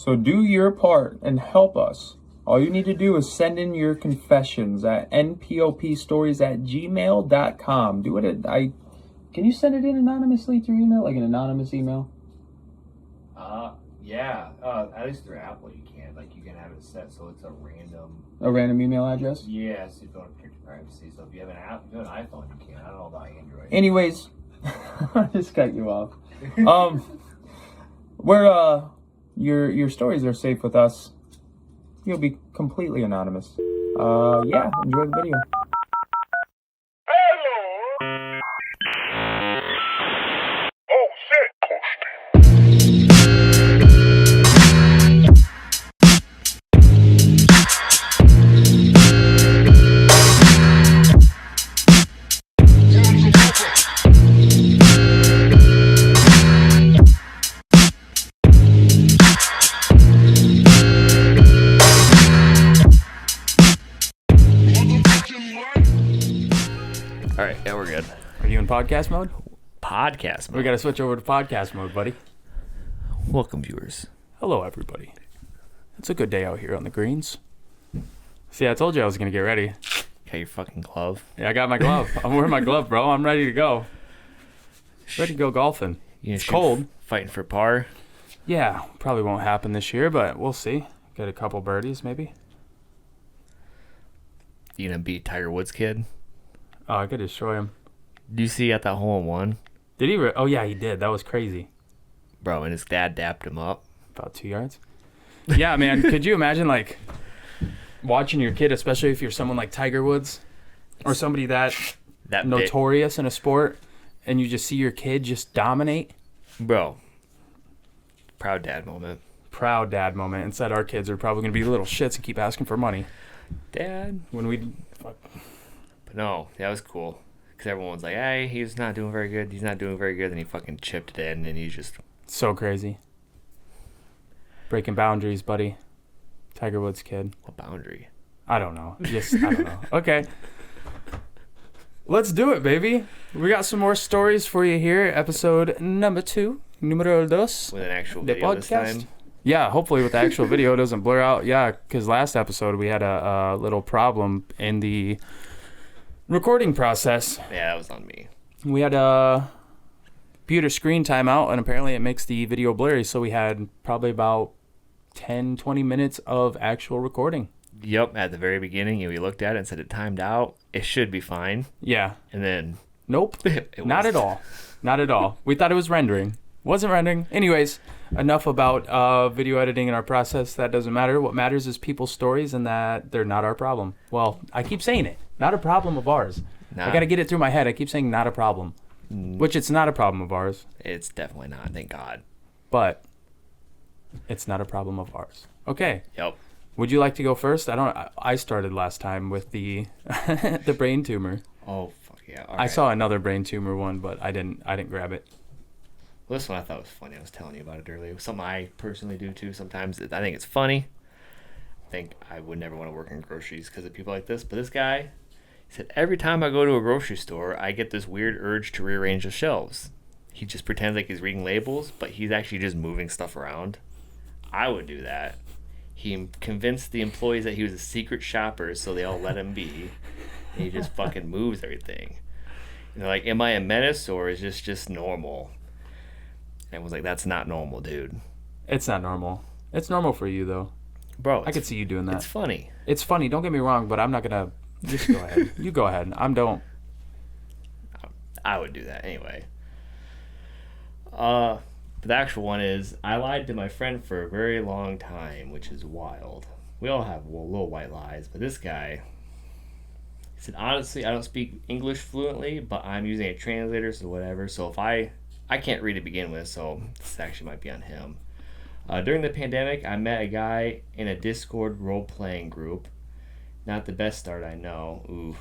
So do your part and help us. All you need to do is send in your confessions at npopstories@gmail.com. Do it can you send it in anonymously through email, like an anonymous email? Yeah. At least through Apple you can. Like, you can have it set so it's a random email address? Yeah, so you don't have to protect your privacy. So if you have an app, if you have an iPhone, you can. I don't know about Android. Anyways, I just cut you off. Your stories are safe with us. You'll be completely anonymous. Yeah, enjoy the video. Oh shit! All right, yeah, we're good. Are you in podcast mode? Podcast mode. We gotta switch over to podcast mode, buddy. Welcome, viewers. Hello, everybody. It's a good day out here on the greens. See, I told you I was gonna get ready. Got your fucking glove. Yeah, I got my glove. I'm wearing my glove, bro. I'm ready to go. Ready to go golfing. It's cold. Fighting for par. Yeah, probably won't happen this year, but we'll see. Get a couple birdies, maybe. You gonna beat Tiger Woods' kid? Oh, I could destroy him. Do you see at that hole-in-one? Did he? Oh, yeah, he did. That was crazy. Bro, and his dad dapped him up. About 2 yards. Yeah, man. Could you imagine, like, watching your kid, especially if you're someone like Tiger Woods or somebody that notorious in a sport, and you just see your kid just dominate? Bro. Proud dad moment. Proud dad moment. Instead, our kids are probably going to be little shits and keep asking for money. Dad. But no, that was cool. Because everyone's like, hey, he's not doing very good. He's not doing very good. And he fucking chipped it in, and he's just... So crazy. Breaking boundaries, buddy. Tiger Woods kid. What boundary? I don't know. I don't know. Okay. Let's do it, baby. We got some more stories for you here. Episode number 2. Numero dos. With an actual video this time? Yeah, hopefully with the actual video it doesn't blur out. Yeah, because last episode we had a little problem in the recording process. Yeah, that was on me. We had a computer screen timeout, and apparently it makes the video blurry, so we had probably about 10-20 minutes of actual recording. Yep, at the very beginning, we looked at it and said it timed out. It should be fine. Yeah. And then... Nope. Not at all. Not at all. We thought it was rendering. Wasn't rendering. Anyways, enough about video editing and our process. That doesn't matter. What matters is people's stories, and that they're not our problem. Well, I keep saying it. Not a problem of ours. I got to get it through my head. I keep saying not a problem. Which it's not a problem of ours. It's definitely not, thank God. But it's not a problem of ours. Okay. Yep. Would you like to go first? I started last time with the the brain tumor. Oh, fuck yeah. All I right. saw another brain tumor one, but I didn't grab it. Well, this one I thought was funny. I was telling you about it earlier. Something I personally do too sometimes. I think it's funny. I think I would never want to work in groceries because of people like this. But this guy, he said, every time I go to a grocery store, I get this weird urge to rearrange the shelves. He just pretends like he's reading labels, but he's actually just moving stuff around. I would do that. He convinced the employees that he was a secret shopper, so they all let him be. And he just fucking moves everything. And they're like, am I a menace or is this just normal? And was like, that's not normal, dude. It's not normal. It's normal for you, though. Bro, I could see you doing that. It's funny. It's funny. Don't get me wrong, but I'm not going to... Just go ahead. You go ahead. I would do that anyway. The actual one is, I lied to my friend for a very long time, which is wild. We all have little white lies, but this guy... He said, honestly, I don't speak English fluently, but I'm using a translator, so whatever. So if I can't read to begin with, so this actually might be on him. During the pandemic, I met a guy in a Discord role-playing group. Not the best start, I know. Ooh.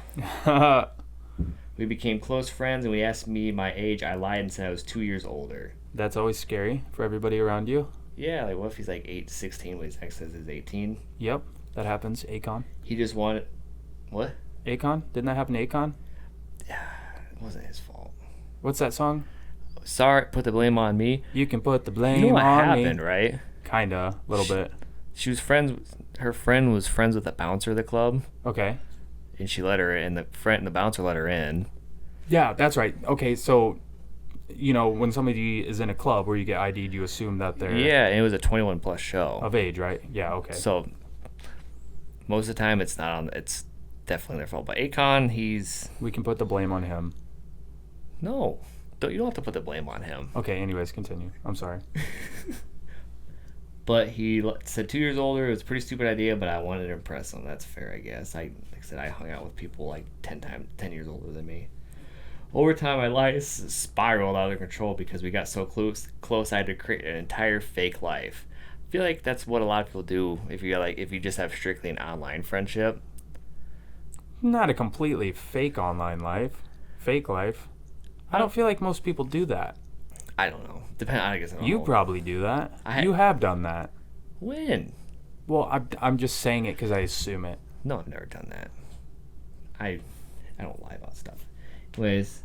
We became close friends, and we asked me my age. I lied and said I was 2 years older. That's always scary for everybody around you. Yeah, like what if he's like 16 when his ex says he's 18? Yep, that happens. Akon. He just wanted... What? Akon? Didn't that happen to Akon? It wasn't his fault. What's that song? Sorry, put the blame on me. You can put the blame you know what on happened, me. right? Kinda, a little bit. She was her friend was friends with the bouncer of the club, Okay. and she let her in. The bouncer let her in. Yeah, that's right. Okay, so, when somebody is in a club where you get ID'd, you assume that they're Yeah, and it was a 21 plus show. of age, right? Yeah, okay. So most of the time, it's not on. It's definitely their fault. But Akon, We can put the blame on him. no. You don't have to put the blame on him. Okay, anyways, continue. I'm sorry. But he said 2 years older. It was a pretty stupid idea, but I wanted to impress him. That's fair, I guess. Like I said, I hung out with people like 10 years older than me. Over time, my life spiraled out of control because we got so close. I had to create an entire fake life. I feel like that's what a lot of people do if you just have strictly an online friendship. Not a completely fake online life. Fake life. I don't feel like most people do that. I don't know. I guess I don't You know. probably do that. I- You have done that. When? Well, I'm just saying it because I assume it. No, I've never done that. I don't lie about stuff. Anyways,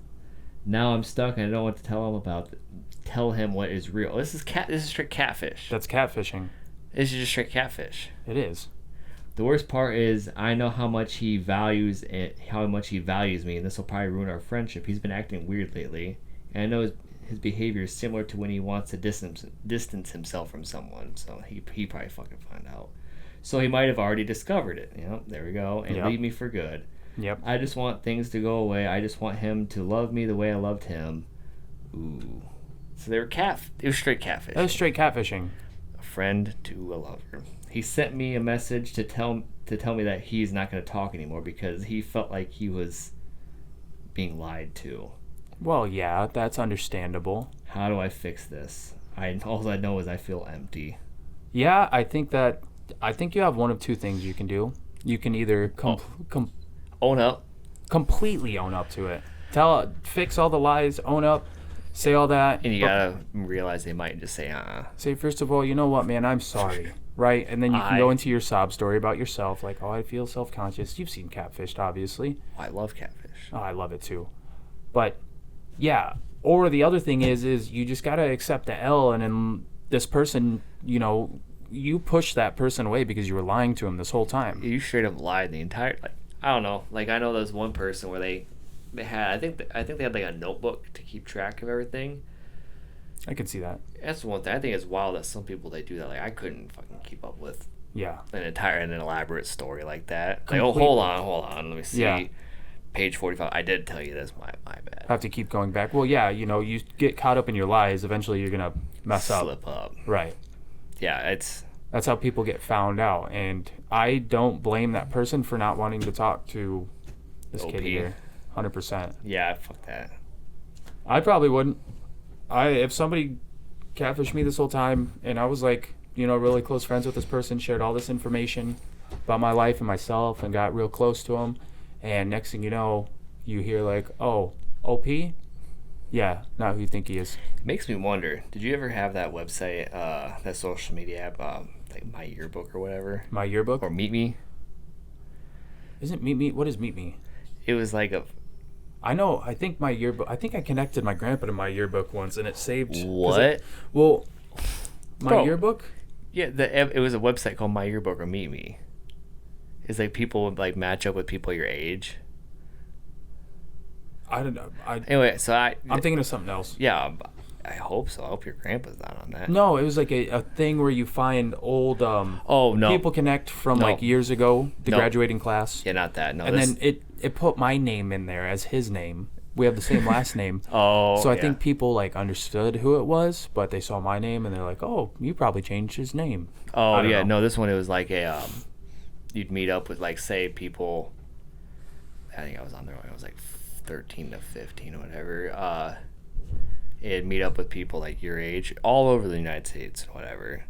now I'm stuck and I don't know what to tell him what is real. This is straight catfish. That's catfishing. This is just straight catfish. It is. The worst part is I know how much he values me, and this will probably ruin our friendship. He's been acting weird lately, and I know his behavior is similar to when he wants to distance himself from someone. So he probably fucking find out. So he might have already discovered it. There we go, and Yep. leave me for good. Yep. I just want things to go away. I just want him to love me the way I loved him. Ooh. So they were it was straight catfish. That was straight catfishing. A friend to a lover. He sent me a message to tell me that he's not going to talk anymore because he felt like he was being lied to. Well, yeah, that's understandable. How do I fix this? All I know is I feel empty. Yeah, I think you have one of two things you can do. You can either Own up. completely own up to it. Fix all the lies, own up, say all that. And you but gotta realize they might just say, say, first of all, you know what, man, I'm sorry. Right? And then you can go into your sob story about yourself, like, oh, I feel self-conscious. You've seen Catfished, obviously. I love catfish. Oh, I love it too. But, yeah. Or the other thing is you just got to accept the L, and then this person, you push that person away because you were lying to him this whole time. You straight up lied the entire, I don't know. I know there's one person where they had, I think they had a notebook to keep track of everything. I can see that. That's one thing. I think it's wild that some people, they do that. I couldn't fucking keep up with Yeah. an elaborate story like that. Completely. Hold on. Let me see. Yeah. Page 45. I did tell you this. My bad. Have to keep going back. Well, yeah, you get caught up in your lies. Eventually, you're going to mess up. Slip up. Right. Yeah, That's how people get found out. And I don't blame that person for not wanting to talk to this OP. kid here. 100%. Yeah, fuck that. I probably wouldn't. If somebody catfished me this whole time and I was really close friends with this person, shared all this information about my life and myself and got real close to them, and next thing you know, you hear oh, OP? Yeah, not who you think he is. It makes me wonder, did you ever have that website, that social media app, My Yearbook or whatever? My Yearbook? Or Meet Me? Isn't Meet Me? What is Meet Me? It was I know. I think My Yearbook. I think I connected my grandpa to My Yearbook once, and it saved. What? My Bro. Yearbook. Yeah, it was a website called My Yearbook or Meet Me. It's people would match up with people your age. I don't know. Anyway, so I'm thinking of something else. Yeah, I hope so. I hope your grandpa's not on that. No, it was a thing where you find old Oh no. people connect from No. years ago, the No. graduating class. Yeah, not that. No. And then it put my name in there as his name. We have the same last name. Oh. So I yeah. think people understood who it was, but they saw my name and they're like, "Oh, you probably changed his name." Oh I don't yeah, know. no. This one it was you'd meet up with say people. I think I was on there when I was 13 to 15 or whatever. It'd meet up with people your age all over the United States and whatever.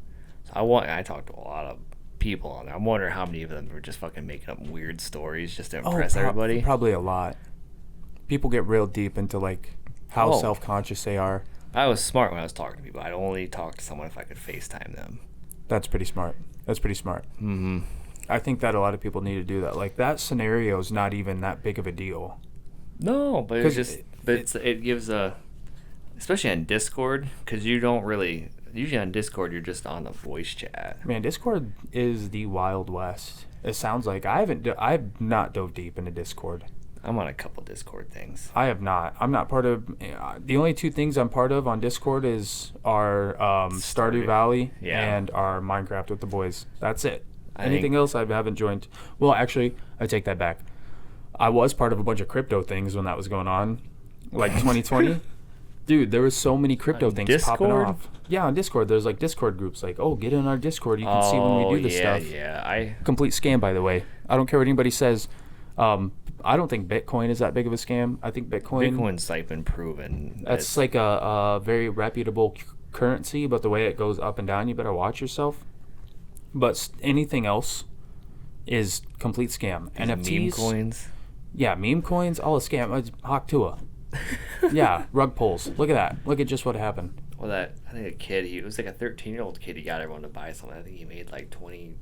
So I talked to a lot of people on there. I'm wondering how many of them were just fucking making up weird stories just to impress everybody. Probably a lot. People get real deep into how Oh. self-conscious they are. I was smart when I was talking to people. I'd only talk to someone if I could FaceTime them. That's pretty smart. Mm-hmm. I think that a lot of people need to do that. That scenario is not even that big of a deal. No, but it's 'Cause just, it gives especially on Discord, because you don't really, Usually on Discord, you're just on the voice chat. Man, Discord is the Wild West. It sounds like I've not dove deep into Discord. I'm on a couple Discord things. I have not. I'm not part of. The only two things I'm part of on Discord is our Stardew Valley and our Minecraft with the boys. That's it. Anything else I haven't joined. Well, actually, I take that back. I was part of a bunch of crypto things when that was going on, like 2020. Dude, there was so many crypto things Discord? popping off. Yeah, on Discord. There's like Discord groups like, oh, get in our Discord. You can see when we do this stuff. Yeah. Complete scam, by the way. I don't care what anybody says. I don't think Bitcoin is that big of a scam. I think Bitcoin's like been proven. That's like a very reputable currency, but the way it goes up and down, you better watch yourself. But anything else is complete scam. NFTs, meme coins. Yeah, meme coins, all a scam. It's Haktua. Yeah, rug pulls. Look at that. Look at just what happened. Well, I think a kid, he was like a 13-year-old kid. He got everyone to buy something. I think he made like $20+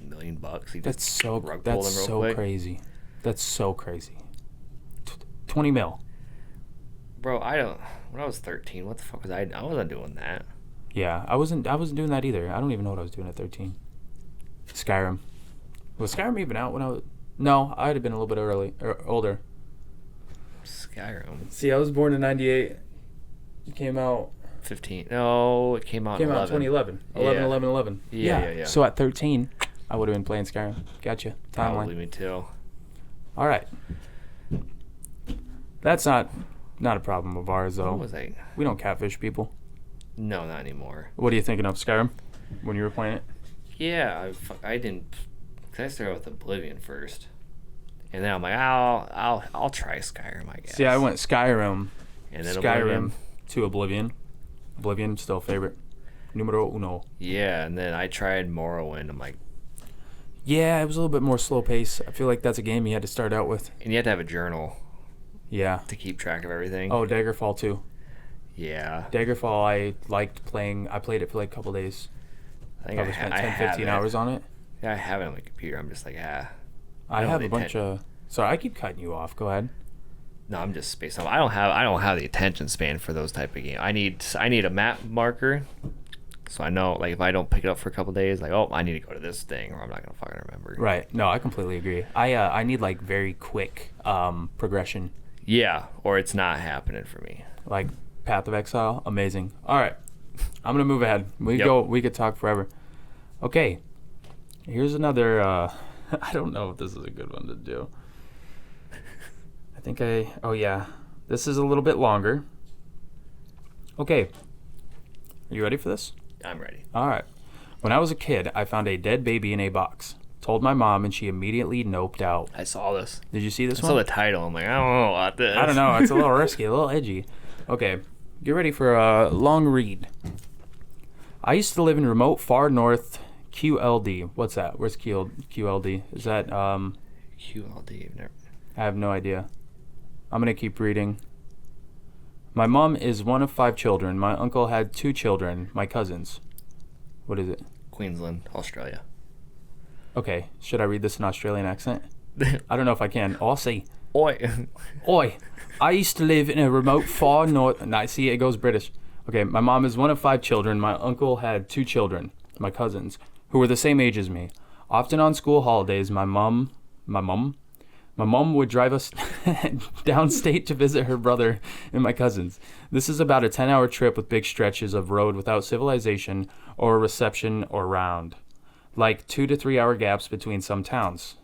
million. He That's so rug pulled them real so quick. crazy. That's so crazy. 20 mil. Bro, when I was 13, what the fuck was I wasn't doing that. Yeah, I wasn't doing that either. I don't even know what I was doing at 13. Skyrim. Was Skyrim even out when I was... No, I'd have been a little bit older. Skyrim. See, I was born in 98. It came out... 15. No, it came out in 2011. Yeah. 11. Yeah. So at 13, I would have been playing Skyrim. Gotcha. Probably Timeline. me too. All right. That's not a problem of ours, though. What was I? We don't catfish people. No, not anymore. What are you thinking of, Skyrim, when you were playing it? Yeah, I didn't. Cause I started with Oblivion first, and then I'm like, I'll try Skyrim, I guess. See, I went Skyrim, and then Skyrim Oblivion. to Oblivion. Oblivion, still favorite. Numero uno. Yeah, and then I tried Morrowind. I'm like, Yeah, it was a little bit more slow pace. I feel like that's a game you had to start out with. and you have to have a journal Yeah. to keep track of everything. Oh, Daggerfall too. Yeah. Daggerfall, I liked playing. I played it for like a couple days. I think Probably spent 10, 15 hours on it. Yeah, I have it on my computer. I'm just like, I don't have really a bunch of... Sorry, I keep cutting you off. Go ahead. No, I'm just spaced out. I don't have the attention span for those type of games. I need a map marker, so I know, like, if I don't pick it up for a couple days, like, oh, I need to go to this thing, or I'm not gonna fucking remember. Right. No, I completely agree. I need like very quick progression. Yeah, or it's not happening for me. Like Path of Exile, amazing. All right, I'm gonna move ahead. We could talk forever. Okay, here's another. I don't know if this is a good one to do. Oh yeah, this is a little bit longer. Okay, are you ready for this? I'm ready. All right. When I was a kid, I found a dead baby in a box. Told my mom, and she immediately noped out. I saw this. Did you see this I one? saw the title. I'm like, I don't know about this. I don't know. It's a little risky, a little edgy. Okay, get ready for a long read. I used to live in remote far north QLD. What's that? Where's QLD? Is that QLD. Never. I have no idea. I'm gonna keep reading. My mom is one of 5 children. My uncle had 2 children, my cousins. What is it? Queensland, Australia. Okay, should I read this in Australian accent? I don't know if I can. Aussie. Oi. Oi, I used to live in a remote far north... Nah, see, it goes British. Okay, my mom is one of 5 children. My uncle had 2 children, my cousins, who were the same age as me. Often on school holidays, my mom would drive us downstate to visit her brother and my cousins. This is about a 10-hour trip with big stretches of road without civilization or reception or round. Like 2 to 3 hour gaps between some towns.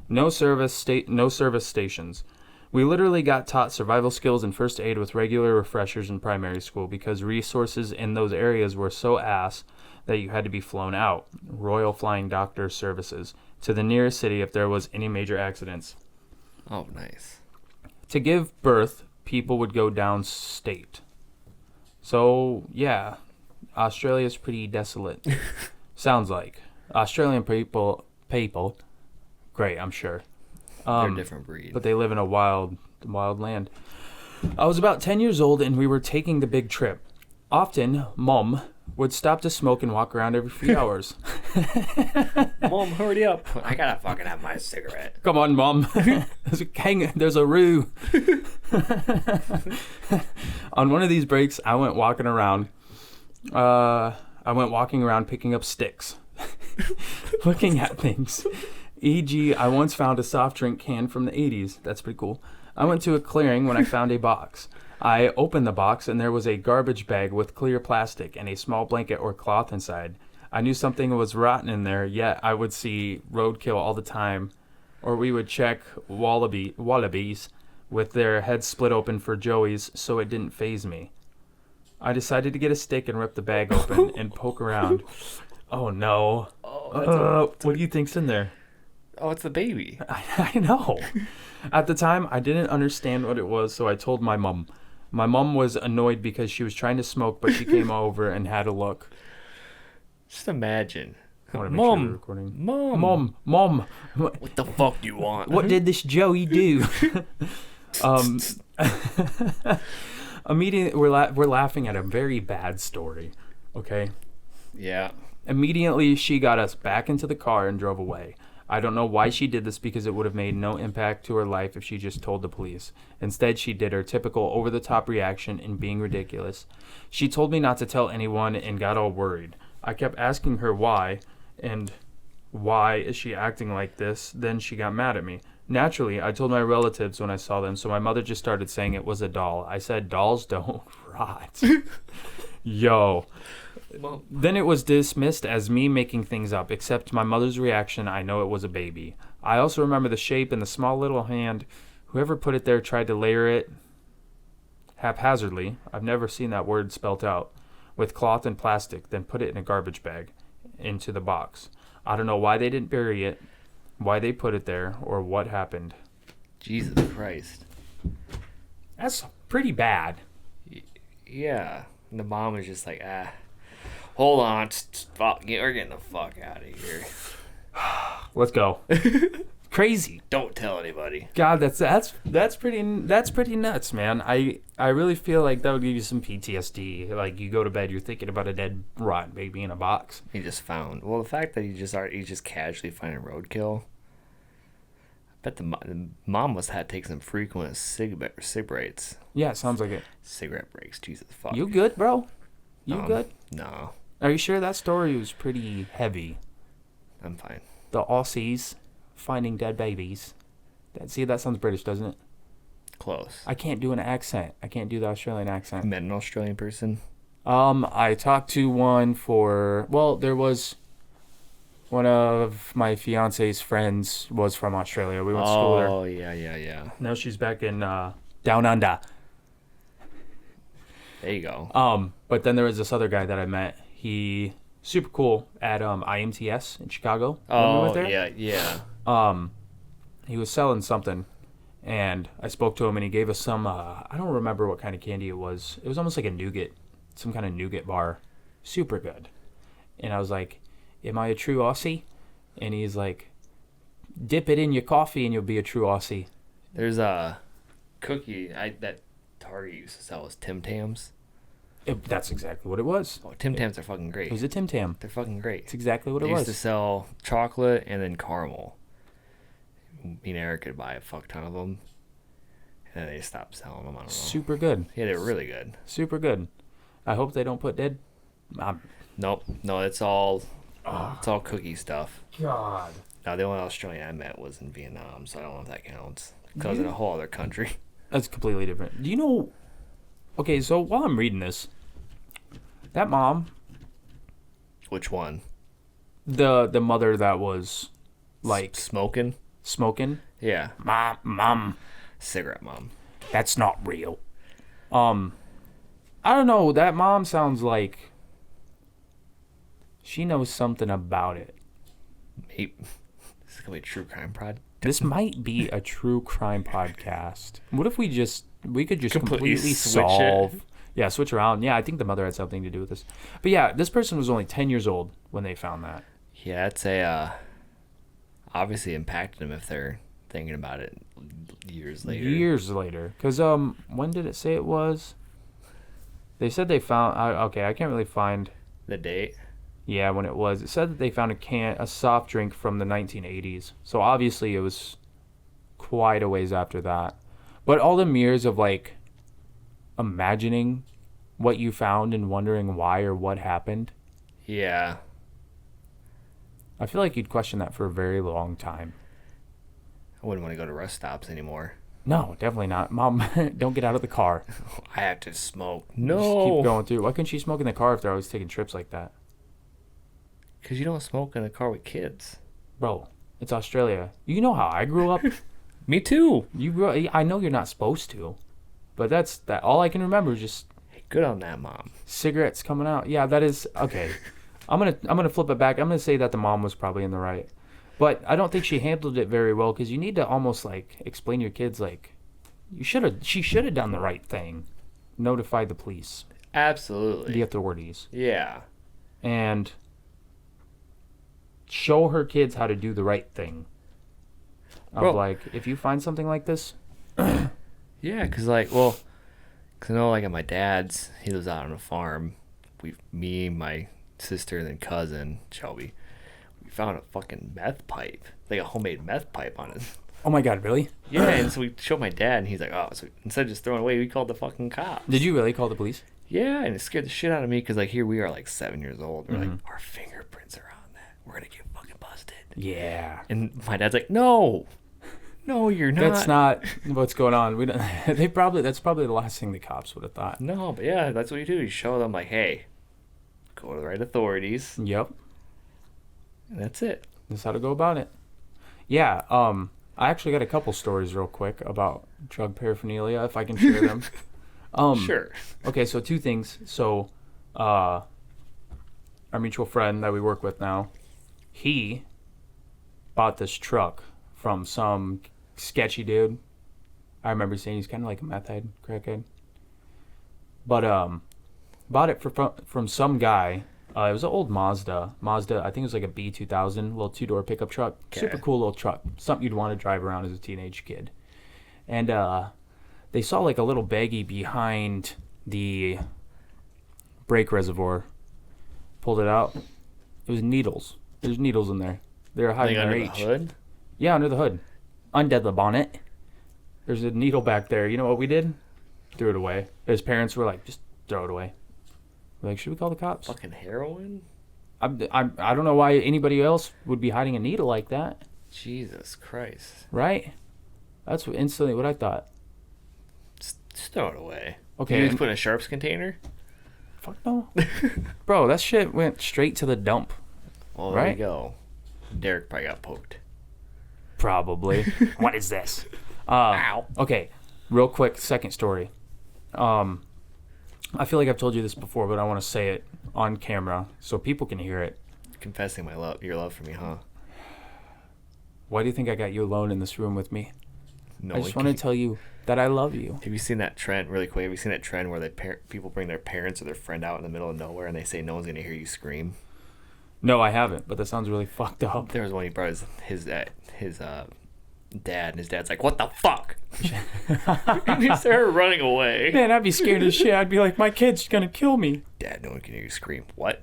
No service stations. We literally got taught survival skills and first aid with regular refreshers in primary school because resources in those areas were so ass that you had to be flown out, Royal Flying Doctor Services, to the nearest city if there was any major accidents. Oh, nice. To give birth, people would go downstate. So, yeah, Australia's pretty desolate. Sounds like. Australian people, great, I'm sure. They're a different breed. But they live in a wild land. I was about 10 years old and we were taking the big trip. Often, Mom would stop to smoke and walk around every few hours. Mom, hurry up. I gotta fucking have my cigarette. Come on, Mom. There's a roo. On one of these breaks, I went walking around I went walking around picking up sticks, looking at things. E.g., I once found a soft drink can from the 80s. That's pretty cool. I went to a clearing when I found a box. I opened the box and there was a garbage bag with clear plastic and a small blanket or cloth inside. I knew something was rotten in there, yet I would see roadkill all the time. Or we would check wallabies with their heads split open for joeys, so it didn't faze me. I decided to get a stick and rip the bag open and poke around. Oh no. What do you think's in there? Oh, it's a baby. I know. At the time, I didn't understand what it was, so I told my mom. My mom was annoyed because she was trying to smoke, but she came over and had a look. Just imagine. I want to make sure we're recording. Mom. What the fuck do you want? What did this Joey do? Immediately, we're laughing at a very bad story. Okay. Yeah. Immediately, she got us back into the car and drove away. I don't know why she did this because it would have made no impact to her life if she just told the police. Instead, she did her typical over-the-top reaction in being ridiculous. She told me not to tell anyone and got all worried. I kept asking her why, and why is she acting like this? Then she got mad at me. Naturally, I told my relatives when I saw them, so my mother just started saying it was a doll. I said, dolls don't rot. Yo. Well, Then it was dismissed as me making things up, except my mother's reaction, I know it was a baby. I also remember the shape and the small little hand. Whoever put it there tried to layer it haphazardly. I've never seen that word spelt out. With cloth and plastic, then put it in a garbage bag into the box. I don't know why they didn't bury it, why they put it there, or what happened. Jesus Christ. That's pretty bad. Yeah. And the mom was just like, hold on. Fuck, we're getting the fuck out of here. Let's go. Crazy. Don't tell anybody. God, that's pretty nuts, man. I really feel like that would give you some PTSD. Like you go to bed, you're thinking about a dead rotten baby in a box. He just found. Well, the fact that he just casually finding roadkill. I bet the mom must have to take some frequent cigarettes. Yeah, sounds like it. Cigarette breaks. Jesus fuck. You good, bro? You good? No, Are you sure that story was pretty heavy? I'm fine. The Aussies finding dead babies. That sounds British, doesn't it? Close. I can't do an accent. I can't do the Australian accent. Met an Australian person. I talked to one there was one of my fiance's friends was from Australia. We went to school there. Oh, yeah. Now she's back in down under. There you go. But then there was this other guy that I met. He super cool at IMTS in Chicago. When we went there. yeah. He was selling something, and I spoke to him, and he gave us some. I don't remember what kind of candy it was. It was almost like a nougat, some kind of nougat bar, super good. And I was like, "Am I a true Aussie?" And he's like, "Dip it in your coffee, and you'll be a true Aussie." There's a cookie that Target used to sell was Tim Tams. That's exactly what it was. Oh, Tim Tams are fucking great. It was a Tim Tam. They're fucking great. It's exactly what They it used to was. sell chocolate and then caramel. Me and Eric could buy a fuck ton of them, and then they stopped selling them. I don't know. Super good. Yeah, they were really good. Super good. I hope they don't put dead. Nope, no, it's all cookie stuff. God. Now the only Australian I met was in Vietnam, so I don't know if that counts. Because in a whole other country. That's completely different. Do you know? Okay, so while I'm reading this, that mom, Which one? the mother that was like Smoking? smoking, Yeah. mom, Cigarette mom. that's not real. I don't know. That mom sounds like she knows something about it. Maybe. This is going to be a true crime prod. This might be a true crime podcast. What if we could just completely switch solve? it. Yeah, switch around. Yeah, I think the mother had something to do with this. But yeah, this person was only 10 years old when they found that. Yeah, I'd say obviously impacted them if they're thinking about it years later. Years later. Because when did it say it was? They said they found... okay, I can't really find... The date? Yeah, when it was. It said that they found a soft drink from the 1980s. So obviously it was quite a ways after that. But all the years of like imagining what you found and wondering why or what happened, Yeah. I feel like you'd question that for a very long time. I wouldn't want to go to rest stops anymore. No, definitely not. Mom, don't get out of the car. I have to smoke. Just No. keep going through. Why couldn't she smoke in the car if they're always taking trips like that? Because you don't smoke in a car with kids. Bro, it's Australia. You know how I grew up. Me too. I know you're not supposed to, but that's that. All I can remember is just Hey, good on that, Mom. cigarettes coming out. Yeah, that is okay. I'm gonna flip it back. I'm gonna say that the mom was probably in the right, but I don't think she handled it very well because you need to almost like explain to your kids like she should have done the right thing, notify the police, Absolutely. the authorities, Yeah. and show her kids how to do the right thing. Of Bro. like, if you find something like this, Yeah, because, because I know, at my dad's, he lives out on a farm. Me, my sister, and then cousin, Shelby, we found a fucking meth pipe. Like a homemade meth pipe on it. oh my god, really? Yeah, and so we showed my dad, and he's like, oh, so instead of just throwing it away, we called the fucking cops. Did you really call the police? Yeah, and it scared the shit out of me because, here we are, 7 years old. We're Mm-hmm. like, our fingerprints are on that. We're going to get fucking busted. Yeah. And my dad's like, no, you're not. That's not what's going on. We don't. That's probably the last thing the cops would have thought. No, but yeah, that's what you do. You show them, hey, go to the right authorities, Yep, and that's it. that's how to go about it. Yeah. I actually got a couple stories real quick about drug paraphernalia, if I can share them. Sure. Okay, so two things. So, our mutual friend that we work with now, he bought this truck from some sketchy dude. I remember saying he's kind of like a meth head, crackhead. But bought it from some guy. It was an old Mazda. I think it was like a B2000, little two-door pickup truck. Okay. Super cool little truck. Something you'd want to drive around as a teenage kid. And they saw like a little baggie behind the brake reservoir. Pulled it out. It was needles. There's needles in there. They were hiding their Under the H. hood. Yeah, under the hood. Undid the bonnet. There's a needle back there. You know what we did? Threw it away. His parents were like, just throw it away. We're like, should we call the cops? Fucking heroin. I don't know why anybody else would be hiding a needle like that, Jesus Christ. right? That's instantly what I thought. Just throw it away. Okay, You just and- put in a sharps container. Fuck no. Bro, that shit went straight to the dump. Well, there Right. you go. Derek probably got poked. Probably. What is this? Ow. Okay, real quick, second story. I feel like I've told you this before, but I want to say it on camera so people can hear it. Confessing your love for me, huh? Why do you think I got you alone in this room with me? No. I just want to tell you that I love you. Have you seen that trend really quick? Have you seen that trend where people bring their parents or their friend out in the middle of nowhere and they say no one's gonna hear you scream? No, I haven't, but that sounds really fucked up. There was one he brought his dad, and his dad's like, "What the fuck?" And he started running away. Man, I'd be scared as shit. I'd be like, my kid's gonna kill me. Dad, no one can hear you scream. What?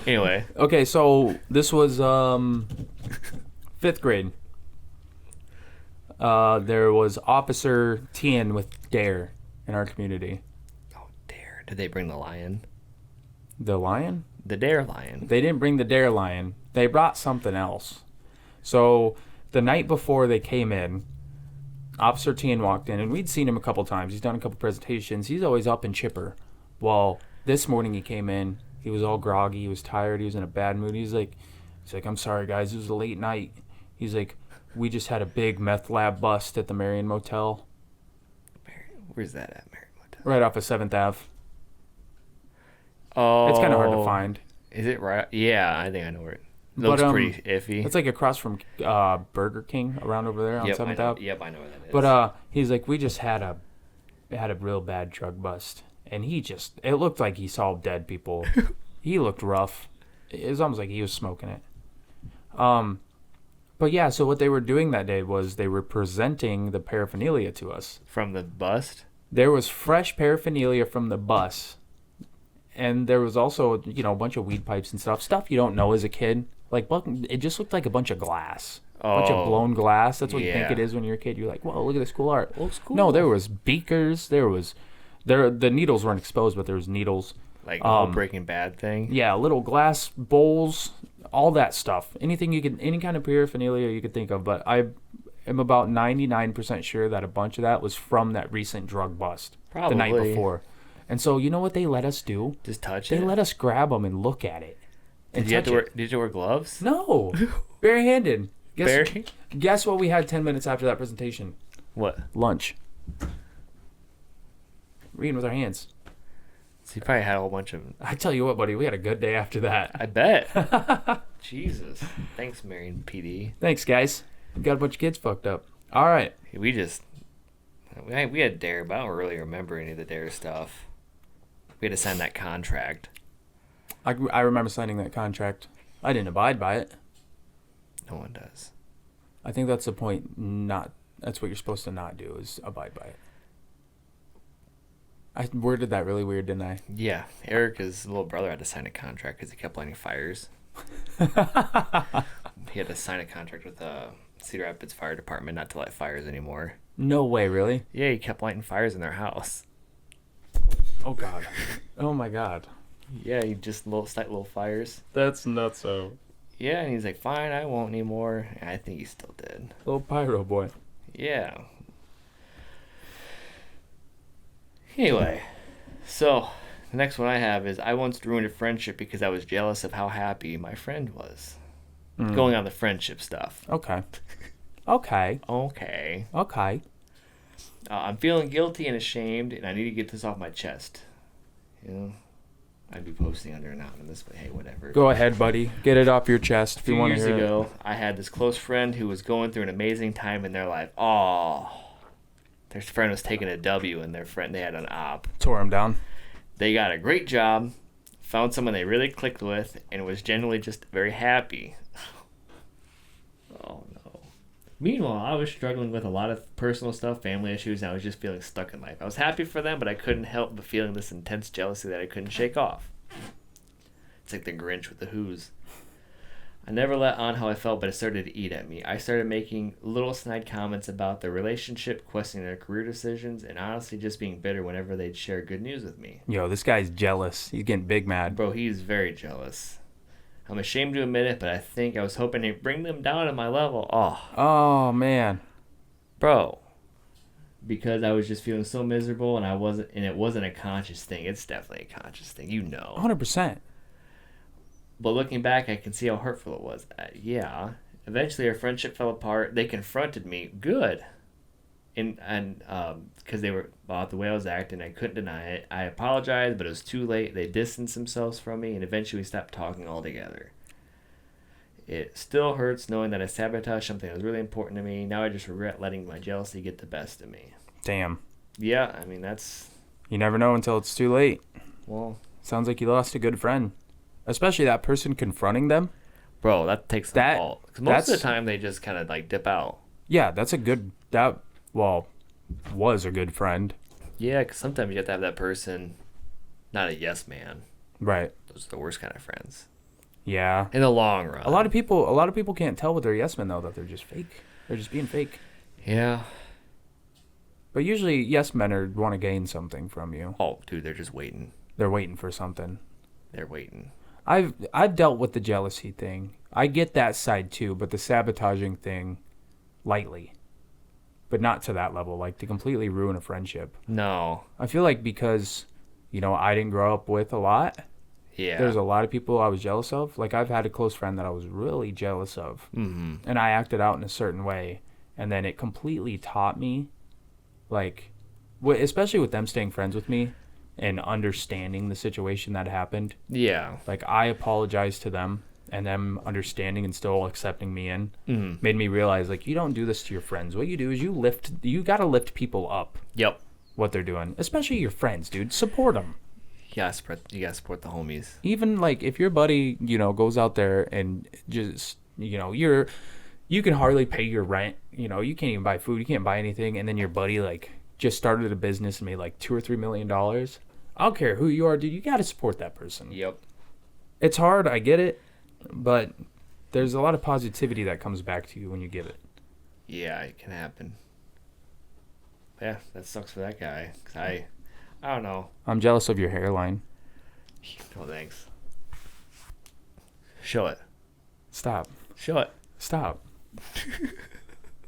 Anyway, Okay, so this was 5th grade. There was Officer Tien with Dare in our community. oh Dare! Did they bring the lion? The lion? The Dare lion. They didn't bring the Dare lion. They brought something else. So the night before they came in, Officer Tien walked in, and we'd seen him a couple times. He's done a couple presentations. He's always up and chipper. Well, this morning he came in. He was all groggy. He was tired. He was in a bad mood. He's like, I'm sorry, guys. It was a late night. He's like, we just had a big meth lab bust at the Marion Motel Where's that at, Mary Motel? right off of 7th Ave. Oh, It's kind of hard to find. Is it right? Yeah, I think I know where it But, looks pretty iffy. It's like across from Burger King around over there on yep, 7th I know, Ave. Yep, I know where that is. But he's like, we just had a real bad drug bust, and it looked like he saw dead people. He looked rough. It was almost like he was smoking it. But yeah, so what they were doing that day was they were presenting the paraphernalia to us. From the bust? There was fresh paraphernalia from the bus, and there was also a bunch of weed pipes and stuff you don't know as a kid. Like, it just looked like a bunch of glass. A bunch of Oh, blown glass. That's what you think yeah. it is when you're a kid. You're like, whoa, look at this cool art. Looks cool. No, there was beakers. There was The needles weren't exposed, but there was needles. Like the whole Breaking Bad thing. Yeah, little glass bowls, all that stuff. Anything you could, any kind of paraphernalia you could think of. But I am about 99% sure that a bunch of that was from that recent drug bust the night Probably. before. And so you know what they let us do? Just touch They it. let us grab them and look at it. And Did you have touch to it. wear? Did you wear gloves? No, barehanded. Bare- Guess what we had 10 minutes after that presentation? What? Lunch. Reading with our hands. So you probably had a whole bunch of. I tell you what, buddy, we had a good day after that. I bet. Jesus. Thanks, Marion PD. Thanks, guys. We got a bunch of kids fucked up. All right. We just. We had Dare, but I don't really remember any of the Dare stuff. We had to sign that contract. I remember signing that contract. I didn't abide by it. No one does. I think that's the point. That's what you're supposed to not do is abide by it. I worded that really weird, didn't I? Yeah, Erica's little brother had to sign a contract because he kept lighting fires. He had to sign a contract with the Cedar Rapids Fire Department not to light fires anymore. No way, really? Yeah, he kept lighting fires in their house. Oh God. Oh my God. Yeah, he just light little fires. That's nutso. Yeah, and he's like, fine, I won't anymore. And I think he still did. Little pyro boy. Yeah. Anyway, so the next one I have is I once ruined a friendship because I was jealous of how happy my friend was. Going on the friendship stuff. Okay. Okay. Okay. Okay. I'm feeling guilty and ashamed, and I need to get this off my chest. You know, I'd be posting under anonymous, but hey, whatever. Go ahead, buddy. Get it off your chest A if few you want to years hear it. ago, I had this close friend who was going through an amazing time in their life. Oh, their friend was taking a W, and they had an op. Tore him down. They got a great job, found someone they really clicked with, and was generally just very happy. Oh no. Meanwhile, I was struggling with a lot of personal stuff, family issues, and I was just feeling stuck in life. I was happy for them, but I couldn't help but feeling this intense jealousy that I couldn't shake off. It's like the Grinch with the Who's. I never let on how I felt, but it started to eat at me. I started making little snide comments about their relationship, questioning their career decisions, and honestly just being bitter whenever they'd share good news with me. Yo, this guy's jealous. He's getting big mad. Bro, he's very jealous. I'm ashamed to admit it, but I think I was hoping to bring them down to my level. Oh, man. Bro. Because I was just feeling so miserable, and it wasn't a conscious thing. It's definitely a conscious thing, you know. 100%. But looking back, I can see how hurtful it was. Yeah. Eventually, our friendship fell apart. They confronted me. Good. And because they were about the way I was acting, I couldn't deny it. I apologized, but it was too late. They distanced themselves from me, and eventually we stopped talking altogether. It still hurts knowing that I sabotaged something that was really important to me. Now I just regret letting my jealousy get the best of me. Damn. Yeah, I mean, that's... You never know until it's too late. Well... Sounds like you lost a good friend. Especially that person confronting them. Bro, that takes the That- fault. 'Cause most of the that's- time, they just kind of, like, dip out. Yeah, that's a good... was a good friend. Yeah, because sometimes you have to have that person, not a yes man. Right. Those are the worst kind of friends. Yeah. In the long run. A lot of people can't tell with their yes men, though, that they're just fake. They're just being fake. Yeah. But usually, yes men want to gain something from you. Oh, dude, they're just waiting. They're waiting for something. They're waiting. I've dealt with the jealousy thing. I get that side too, but the sabotaging thing, lightly. But not to that level, like to completely ruin a friendship. No. I feel like because, I didn't grow up with a lot. Yeah. There's a lot of people I was jealous of. Like I've had a close friend that I was really jealous of. Mm-hmm. And I acted out in a certain way. And then it completely taught me, like, especially with them staying friends with me and understanding the situation that happened. Yeah. Like I apologized to them, and them understanding and still accepting me in made me realize, like, you don't do this to your friends. What you do is you got to lift people up. Yep. What they're doing, especially your friends, dude. Support them. You gotta support the homies. Even like if your buddy, goes out there and just, you can hardly pay your rent. You can't even buy food. You can't buy anything. And then your buddy like just started a business and made like $2 or $3 million. I don't care who you are, dude. You got to support that person. Yep. It's hard. I get it. But there's a lot of positivity that comes back to you when you give it. Yeah, it can happen. Yeah, that sucks for that guy. 'Cause I don't know. I'm jealous of your hairline. No thanks. Show it. Stop. Show it. Stop.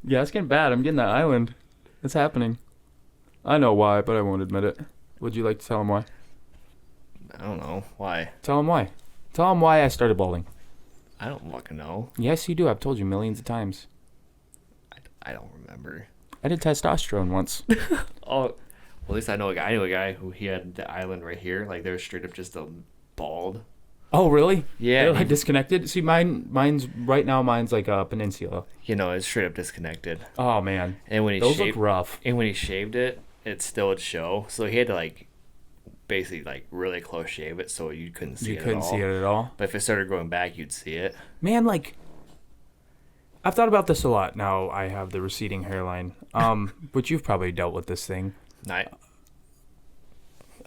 Yeah, it's getting bad. I'm getting that island. It's happening. I know why, but I won't admit it. Would you like to tell him why? I don't know why. Tell him why. Tell him why I started balding. I don't fucking know. Yes, you do. I've told you millions of times. I don't remember. I did testosterone once. Oh, well, at least I know a guy. I knew a guy who he had the island right here. Like, they were straight up just a bald. Oh, really? Yeah. They're, like, disconnected? See, mine's right now, mine's like a peninsula. You know, it's straight up disconnected. Oh, man. And when he Those shaved, look rough. and when he shaved it, it still would show. So he had to, like, basically, like, really close shave it so you couldn't see You it couldn't at all. see it at all? But if it started growing back, you'd see it. Man, like, I've thought about this a lot now I have the receding hairline. But you've probably dealt with this thing.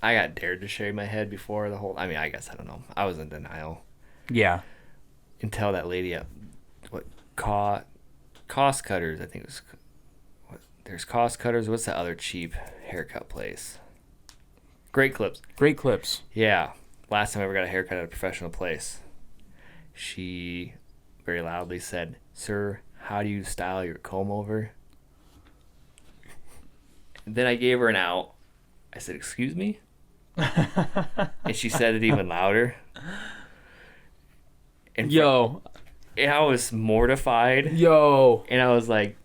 I got dared to shave my head before the whole... I mean, I guess, I don't know. I was in denial. Yeah. Until that lady at... Cost Cutters, I think it was... There's Cost Cutters. What's that other cheap haircut place? Great Clips. Great Clips. Yeah. Last time I ever got a haircut at a professional place. She very loudly said, "Sir, how do you style your comb over?" Then I gave her an out. I said, "Excuse me?" And she said it even louder. And and I was mortified. And I was like,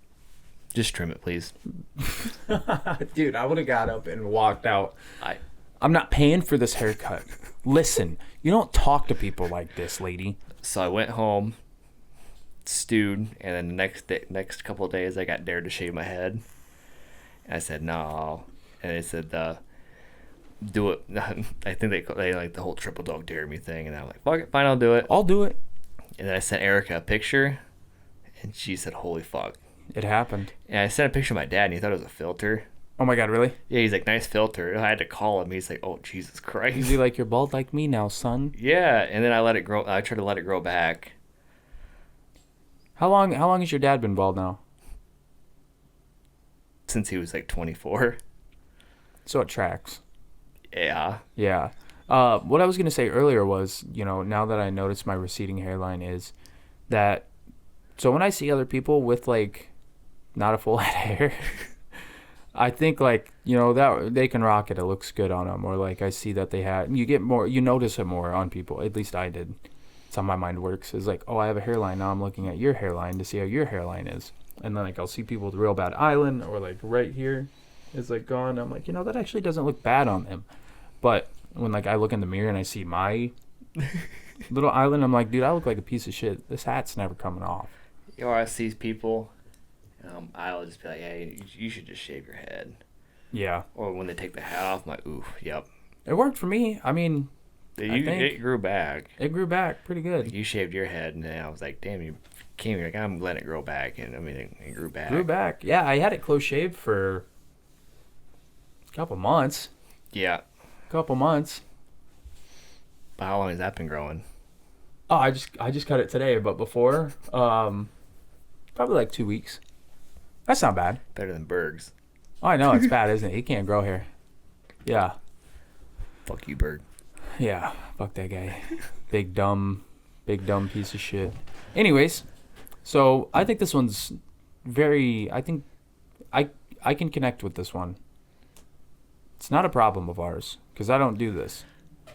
"Just trim it, please." Dude, I would have got up and walked out. I'm not paying for this haircut. Listen, you don't talk to people like this, lady. So I went home, stewed, and then the next couple of days I got dared to shave my head. And I said, "No." And they said, "Do it." I think they like the whole triple dog dare me thing. And I'm like, "Fuck it, fine, I'll do it." I'll do it. And then I sent Erica a picture, and she said, "Holy fuck." It happened. And I sent a picture of my dad, and he thought it was a filter. Oh my God, really? Yeah, he's like, "Nice filter." And I had to call him. He's like, "Oh, Jesus Christ." He's like, "You're bald like me now, son." Yeah, and then I let it grow. I tried to let it grow back. How long has your dad been bald now? Since he was like 24. So it tracks. Yeah. Yeah. What I was going to say earlier was, now that I noticed my receding hairline is that, so when I see other people with like not a full head of hair, I think like, that they can rock it. It looks good on them. Or like I see that they have, you notice it more on people. At least I did. That's how my mind works. Is like, oh, I have a hairline. Now I'm looking at your hairline to see how your hairline is. And then like I'll see people with real bad island or like right here is like gone. I'm like, that actually doesn't look bad on them. But when like I look in the mirror and I see my little island, I'm like, dude, I look like a piece of shit. This hat's never coming off. Or I see people, I'll just be like, "Hey, you should just shave your head." Yeah. Or when they take the hat off, I'm like, "Ooh, yep." It worked for me. I mean, It grew back. It grew back pretty good. You shaved your head, and then I was like, "Damn, you came here." Like, I'm letting it grow back, and I mean, it grew back. Grew back. Yeah, I had it close shaved for a couple months. Yeah. Couple months. But how long has that been growing? Oh, I just cut it today, but before, probably like 2 weeks. That's not bad. Better than Berg's. Oh, I know it's bad, isn't it? He can't grow hair. Yeah. Fuck you, Berg. Yeah. Fuck that guy. Big dumb piece of shit. Anyways, so I think this one's I think I can connect with this one. It's not a problem of ours because I don't do this,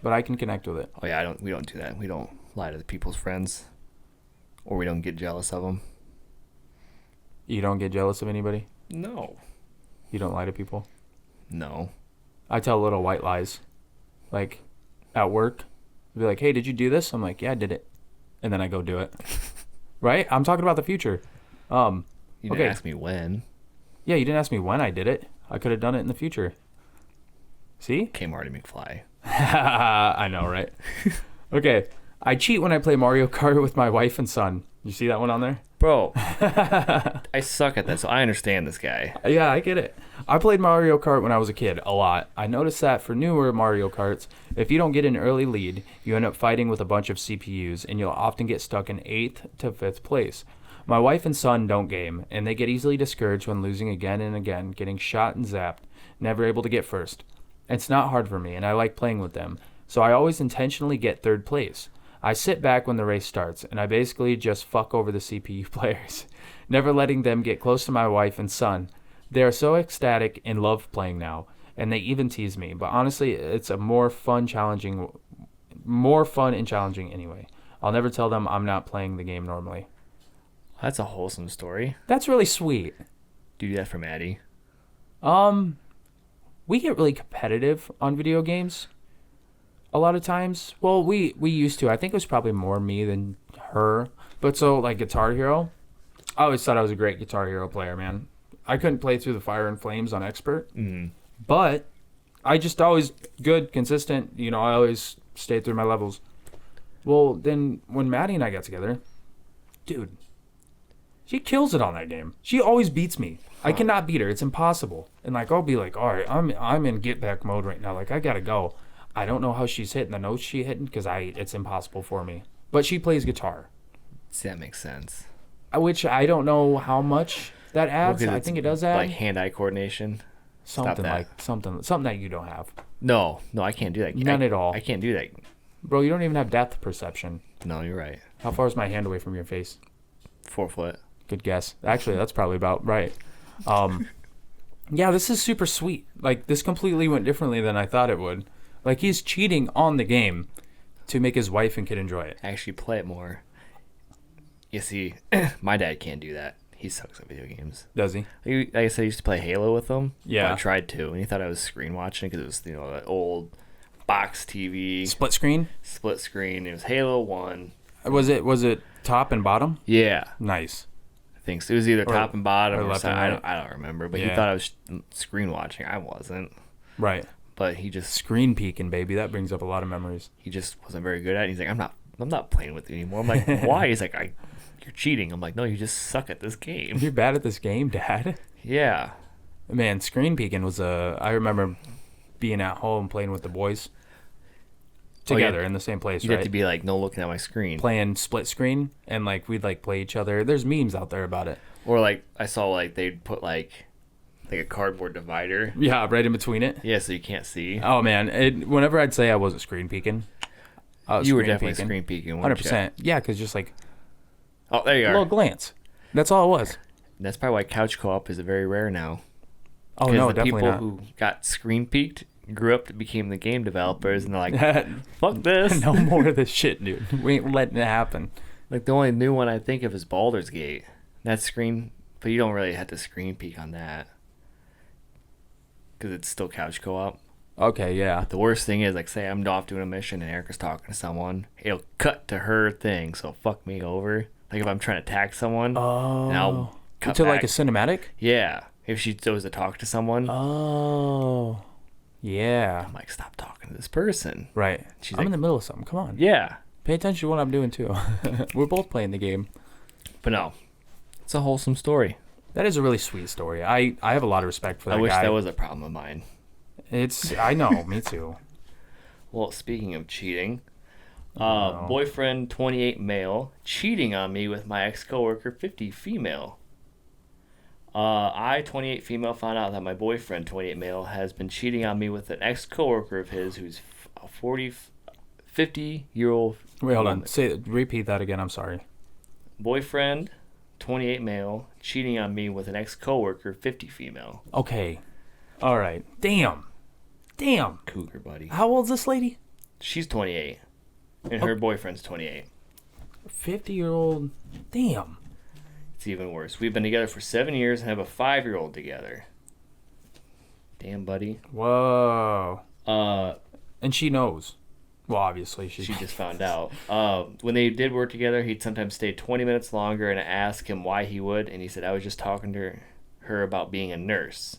but I can connect with it. Oh yeah, we don't do that. We don't lie to the people's friends, or we don't get jealous of them. You don't get jealous of anybody? No. You don't lie to people? No. I tell little white lies. Like, at work, I'll be like, "Hey, did you do this?" I'm like, "Yeah, I did it." And then I go do it. Right? I'm talking about the future. You didn't okay. ask me when. Yeah, you didn't ask me when I did it. I could have done it in the future. See? Okay, Marty McFly. I know, right? Okay. I cheat when I play Mario Kart with my wife and son. You see that one on there? Bro, I suck at that, so I understand this guy. Yeah, I get it. I played Mario Kart when I was a kid a lot. I noticed that for newer Mario Karts, if you don't get an early lead, you end up fighting with a bunch of CPUs, and you'll often get stuck in 8th to 5th place. My wife and son don't game, and they get easily discouraged when losing again and again, getting shot and zapped, never able to get first. It's not hard for me, and I like playing with them. So I always intentionally get third place. I sit back when the race starts, and I basically just fuck over the CPU players, never letting them get close to my wife and son. They are so ecstatic and love playing now, and they even tease me. But honestly, it's a more fun and challenging anyway. I'll never tell them I'm not playing the game normally. That's a wholesome story. That's really sweet. Do that for Maddie. We get really competitive on video games a lot of times. Well, we used to. I think it was probably more me than her. But so, like, Guitar Hero, I always thought I was a great Guitar Hero player, man. I couldn't play through the Fire and Flames on Expert. But I just always good, consistent. I always stayed through my levels. Well, then when Maddie and I got together, dude, she kills it on that game. She always beats me. I cannot beat her. It's impossible. And like I'll be like, all right, I'm in get back mode right now. Like I gotta go. I don't know how she's hitting the notes she's hitting because it's impossible for me. But she plays guitar. See, that makes sense. Which I don't know how much that adds. I think it does add like hand-eye coordination. something that you don't have. No, I can't do that. None at all. I can't do that. Bro, you don't even have depth perception. No, you're right. How far is my hand away from your face? 4 foot. Good guess. Actually, that's probably about right. Yeah, this is super sweet. Like, this completely went differently than I thought it would. Like, he's cheating on the game to make his wife and kid enjoy it. Actually, play it more. You see, my dad can't do that. He sucks at video games. Does he? Like I said, I used to play Halo with him. Yeah. I tried to, and he thought I was screen watching because it was, that old box TV. Split screen? Split screen. It was Halo 1. Was it top and bottom? Yeah. Nice. I think so. It was either top and bottom or or left something. and right. I don't remember, but Yeah. he thought I was screen watching. I wasn't. Right. But he just Screen peeking, baby. That brings up a lot of memories. wasn't very good at it. He's like, I'm not playing with you anymore. I'm like, why? He's like, you're cheating. I'm like, no, you just suck at this game. You're bad at this game, Dad. Yeah. Man, screen peeking was I remember being at home playing with the boys together in the same place, You'd right? have to be like, no looking at my screen. Playing split screen, and like we'd like play each other. There's memes out there about it. Or like, I saw like they'd put like a cardboard divider. Yeah, right in between it. Yeah, so you can't see. Oh man, whenever I'd say I wasn't screen peeking, I was You were screen definitely peeking. screen peeking, weren't you? 100%. Yeah, because just like Oh, there you a are. little glance. That's all it was. That's probably why couch co-op is very rare now. Oh 'Cause no, the definitely people not. who got screen peeked grew up, became the game developers, and they're like, fuck this. No more of this shit, dude. We ain't letting it happen. Like the only new one I think of is Baldur's Gate. That's screen, but you don't really have to screen peek on that because it's still couch co-op. Okay, yeah. The worst thing is, like, say I'm off doing a mission and Erica's talking to someone, it'll cut to her thing, so fuck me over. Like if I'm trying to attack someone, and I'll cut to back. like a cinematic. Yeah, if she goes to talk to someone, Oh, yeah. I'm like, stop talking to this person. Right. She's I'm like- in the middle of something. Come on. Yeah, Pay attention to what I'm doing too. We're both playing the game. but no, it's a wholesome story. That is a really sweet story. I have a lot of respect for that I wish guy. that was a problem of mine. I know, me too. Well, speaking of cheating, no. boyfriend 28 male cheating on me with my ex coworker 50 female. I 28 female found out that my boyfriend 28 male has been cheating on me with an ex coworker of his who's a 50-year-old. Wait, hold on. Repeat that again. I'm sorry. Boyfriend 28 male cheating on me with an ex coworker 50 female. Okay. All right. Damn. Cougar buddy. How old's this lady? She's 28, and her boyfriend's 28. 50-year-old. Damn. It's even worse. We've been together for 7 years and have a 5-year-old together. Damn, buddy. Whoa. And And she knows. Well, obviously she just found out. When they did work together, he'd sometimes stay 20 minutes longer, and I asked him why he would, and he said, I was just talking to her about being a nurse.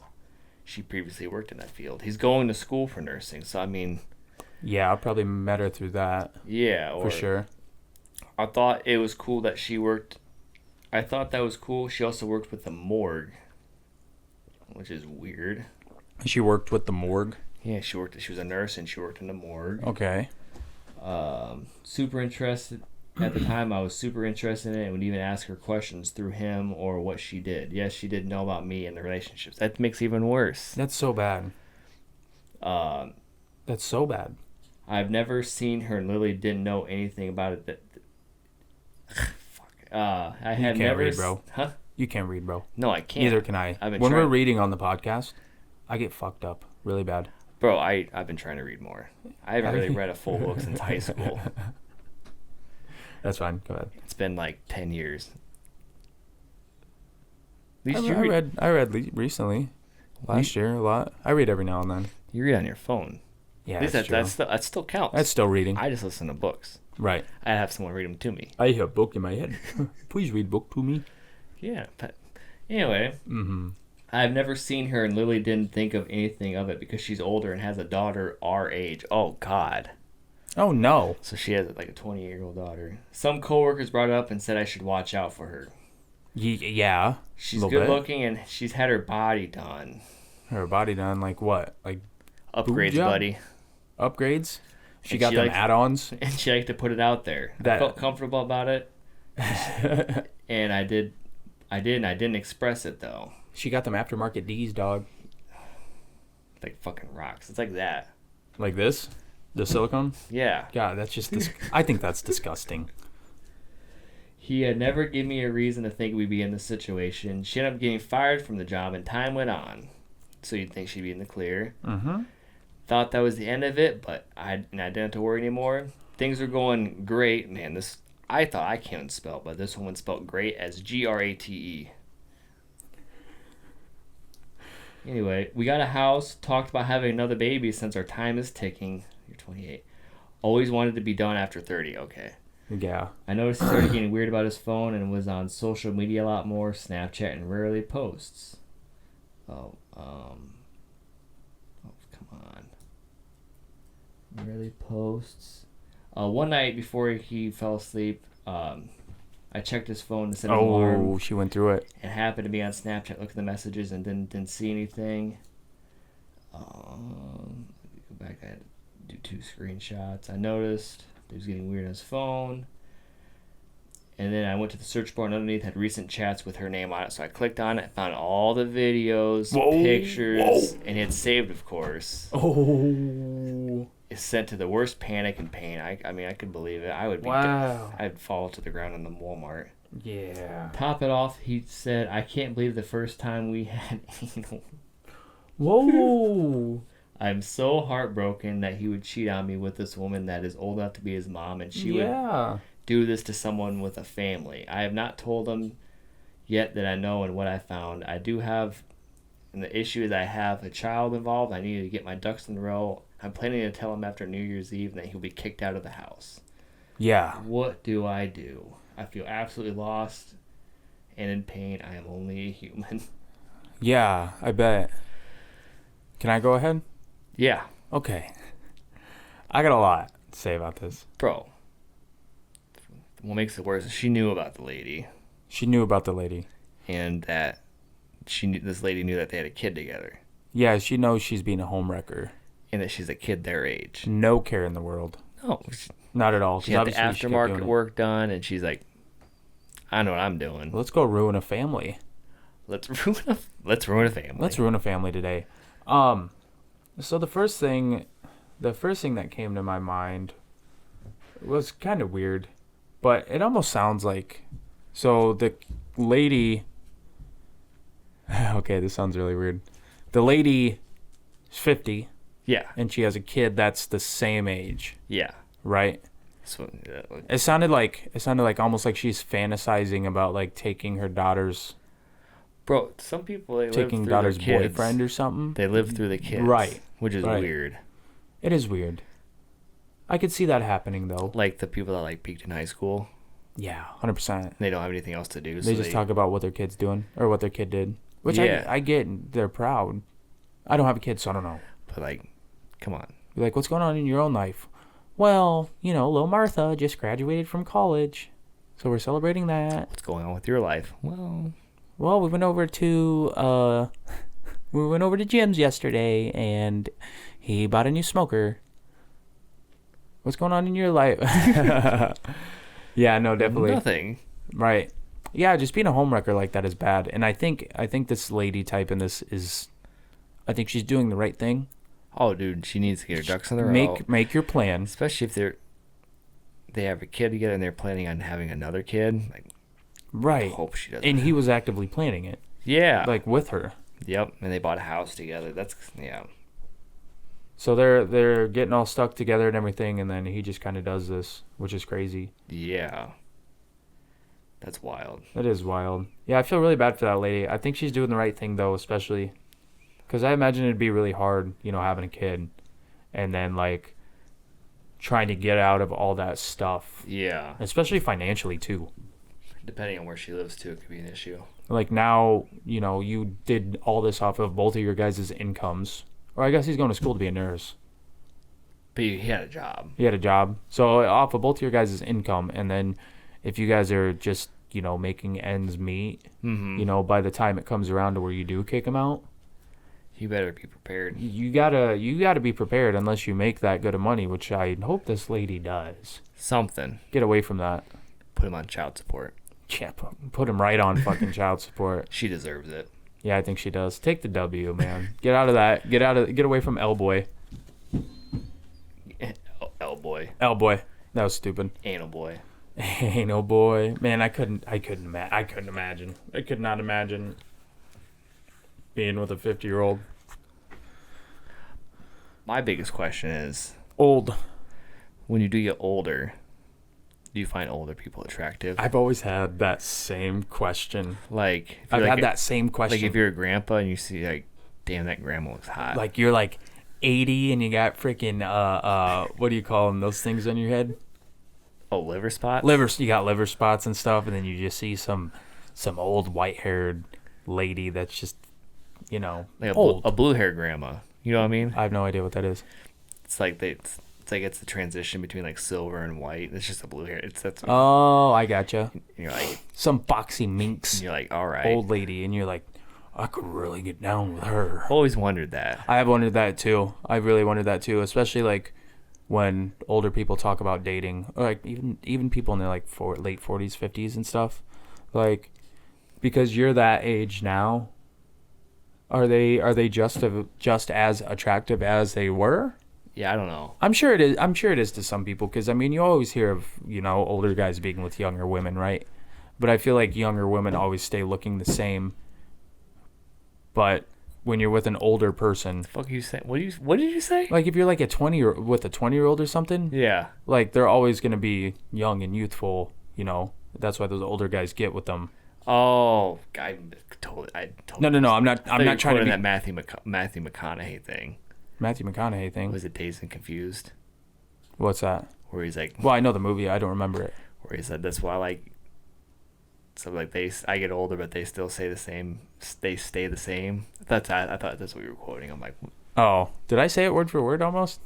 She previously worked in that field. He's going to school for nursing, so I mean... Yeah, I probably met her through that. Yeah. For sure. I thought it was cool that she worked... I thought that was cool. She also worked with the morgue, which is weird. She worked with the morgue. Yeah, she was a nurse, and she worked in the morgue. Okay. Super interested at the time. I was super interested in it and would even ask her questions through him or what she did. Yes, she did know about me and the relationships. That makes it even worse. That's so bad. That's so bad. I've never seen her and Lily didn't know anything about it. Fuck. I You had can't never. read, bro. Huh? You can't read, bro. No, I can't. Neither can I. I've been When we're trying- reading on the podcast, I get fucked up really bad. Bro, I've been trying to read more. I haven't really read a full book since high school. That's fine. Go ahead. It's been like 10 years. At I, least you I read, read. I read recently, last year a lot. I read every now and then. you read on your phone. Yeah, At least that's true. that still counts. That's still reading. I just listen to books. Right. I have someone read them to me. I have a book in my head. Please read book to me. Yeah. But anyway, Mm-hmm. I've never seen her and Lily didn't think of anything of it because she's older and has a daughter our age. Oh, God. Oh no. So she has like a 20-year-old daughter. Some coworkers brought it up and said I should watch out for her. Yeah. She's Little good bit. looking and she's had her body done. Her body done like what? Like Upgrades, job? buddy. upgrades? She And got she them likes- add-ons. And she liked to put it out there. I That- felt comfortable about it. And I didn't express it though. She got them aftermarket D's, dog. Like fucking rocks. It's like that. Like this? The silicone? Yeah. God, that's just I think that's disgusting. He had never given me a reason to think we'd be in this situation. She ended up getting fired from the job and time went on. So you'd think she'd be in the clear. Mm-hmm. Thought that was the end of it, but I didn't have to worry anymore. Things were going great. Man, I thought I can't spell, but this one spelled great as Grate. Anyway, we got a house, talked about having another baby since our time is ticking. You're 28. Always wanted to be done after 30. Okay. Yeah. I noticed he started getting weird about his phone and was on social media a lot more, Snapchat, and rarely posts. Oh, come on. Rarely posts. One night before he fell asleep, I checked his phone to set an alarm. Oh, she went through it. And happened to be on Snapchat, looked at the messages, and didn't see anything. Go back. I had to do 2 screenshots. I noticed he was getting weird on his phone. And then I went to the search bar and underneath had recent chats with her name on it. So I clicked on it, found all the videos, pictures, and it's saved, of course. Oh. It's sent to the worst panic and pain. I mean, I could believe it. I would be Wow. I'd fall to the ground in the Walmart. Yeah. Top it off, he said, I can't believe the first time we had anal. Whoa. I'm so heartbroken that he would cheat on me with this woman that is old enough to be his mom, and she would do this to someone with a family. I have not told him yet that I know and what I found. I do have, and the issue is I have a child involved. I need to get my ducks in a row. I'm planning to tell him after New Year's Eve that he'll be kicked out of the house. Yeah. What do I do? I feel absolutely lost and in pain. I am only a human. Yeah, I bet. Can I go ahead? Yeah. Okay. I got a lot to say about this. Bro. What makes it worse is she knew about the lady. She knew about the lady. And that this lady knew that they had a kid together. Yeah, she knows she's being a homewrecker. And that she's a kid their age. No care in the world. No. Not at all. She had the obviously she kept doing aftermarket it. work done, and she's like, I know what I'm doing. Let's go ruin a family. Let's ruin a family. Let's ruin a family today. So the first thing that came to my mind was kind of weird, but it almost sounds like, so the lady, okay, this sounds really weird. The lady is 50 Yeah. and she has a kid that's the same age, Yeah. right? So, It sounded like almost like she's fantasizing about like taking her daughter's bro, some people they taking live through daughter's their kids. boyfriend or something. They live through the kids, Right. Which is Right. weird. It is weird. I could see that happening though. Like the people that like peaked in high school, Yeah, 100%. they don't have anything else to do. They so just talk about what their kid's doing or what their kid did, which Yeah. I get. They're proud. I don't have a kid, so I don't know. But like, come on. You're like, what's going on in your own life? Well, little Martha just graduated from college, so we're celebrating that. What's going on with your life? Well, we went over to Jim's yesterday, and he bought a new smoker. What's going on in your life? Yeah, no, definitely. Nothing. Right. Yeah, just being a homewrecker like that is bad. And I think this lady type in this is, I think she's doing the right thing. Oh, dude, she needs to get her ducks in a row. Make your plan. Especially if they have a kid together and they're planning on having another kid. Like, Right. I hope she doesn't. And he was actively planning it, Yeah. like with her. Yep. And they bought a house together. Yeah. So they're getting all stuck together and everything, and then he just kind of does this, which is crazy. Yeah. That's wild. That is wild. Yeah, I feel really bad for that lady. I think she's doing the right thing though, especially because I imagine it'd be really hard, having a kid, and then like trying to get out of all that stuff, Yeah. especially financially too. Depending on where she lives too, it could be an issue. Like now, you did all this off of both of your guys' incomes. Or I guess he's going to school to be a nurse. But he had a job. He had a job. So off of both of your guys' income, and then if you guys are just, making ends meet, by the time it comes around to where you do kick him out, You better be prepared. you gotta be prepared unless you make that good of money, which I hope this lady does. Something. Get away from that. Put him on child support. Yeah, put him right on fucking child support. She deserves it. Yeah, I think she does. Take the W, man. Get out of that. Get away from L-boy. L-boy. L-boy. That was stupid. Anal boy. Anal boy. Man, I couldn't imagine. I could not imagine being with a 50-year-old. My biggest question is, Old. when you do get older, do you find older people attractive? I've always had that same question. Like, if I've you're had that same question. Like, if you're a grandpa and you see, like, damn, that grandma looks hot. Like, you're like 80 and you got freaking, what do you call them, those things on your head? oh, liver spots? You got liver spots and stuff, and then you just see some old white-haired lady that's just, Like old. a blue hair grandma. You know what I mean? I have no idea what that is. It's like it's the transition between like silver and white. It's just a blue hair. That's Oh, I gotcha. you're like Some boxy minx you're like, all right. old lady, and you're like, I could really get down with her. Always wondered that. I have wondered that too. I really wondered that too, especially like when older people talk about dating, or like even people in their like late 40s, 50s and stuff. Like, because you're that age now, are they just as attractive as they were? Yeah, I don't know. I'm sure it is. I'm sure it is to some people, because I mean, you always hear of older guys being with younger women, right? But I feel like younger women always stay looking the same. But when you're with an older person, Fuck you say? What did you say? like if you're like with a 20-year-old or something, Yeah. like they're always gonna be young and youthful. That's why those older guys get with them. Oh, I totally. No. I'm not trying to be that Matthew McConaughey thing. Matthew McConaughey thing. Was it Dazed and Confused? What's that? Where he's like, Well, I know the movie. I don't remember it. where he said that's why like. So like I get older, but they still say the same. They stay the same. I thought that's what you were quoting. I'm like, Oh, did I say it word for word almost?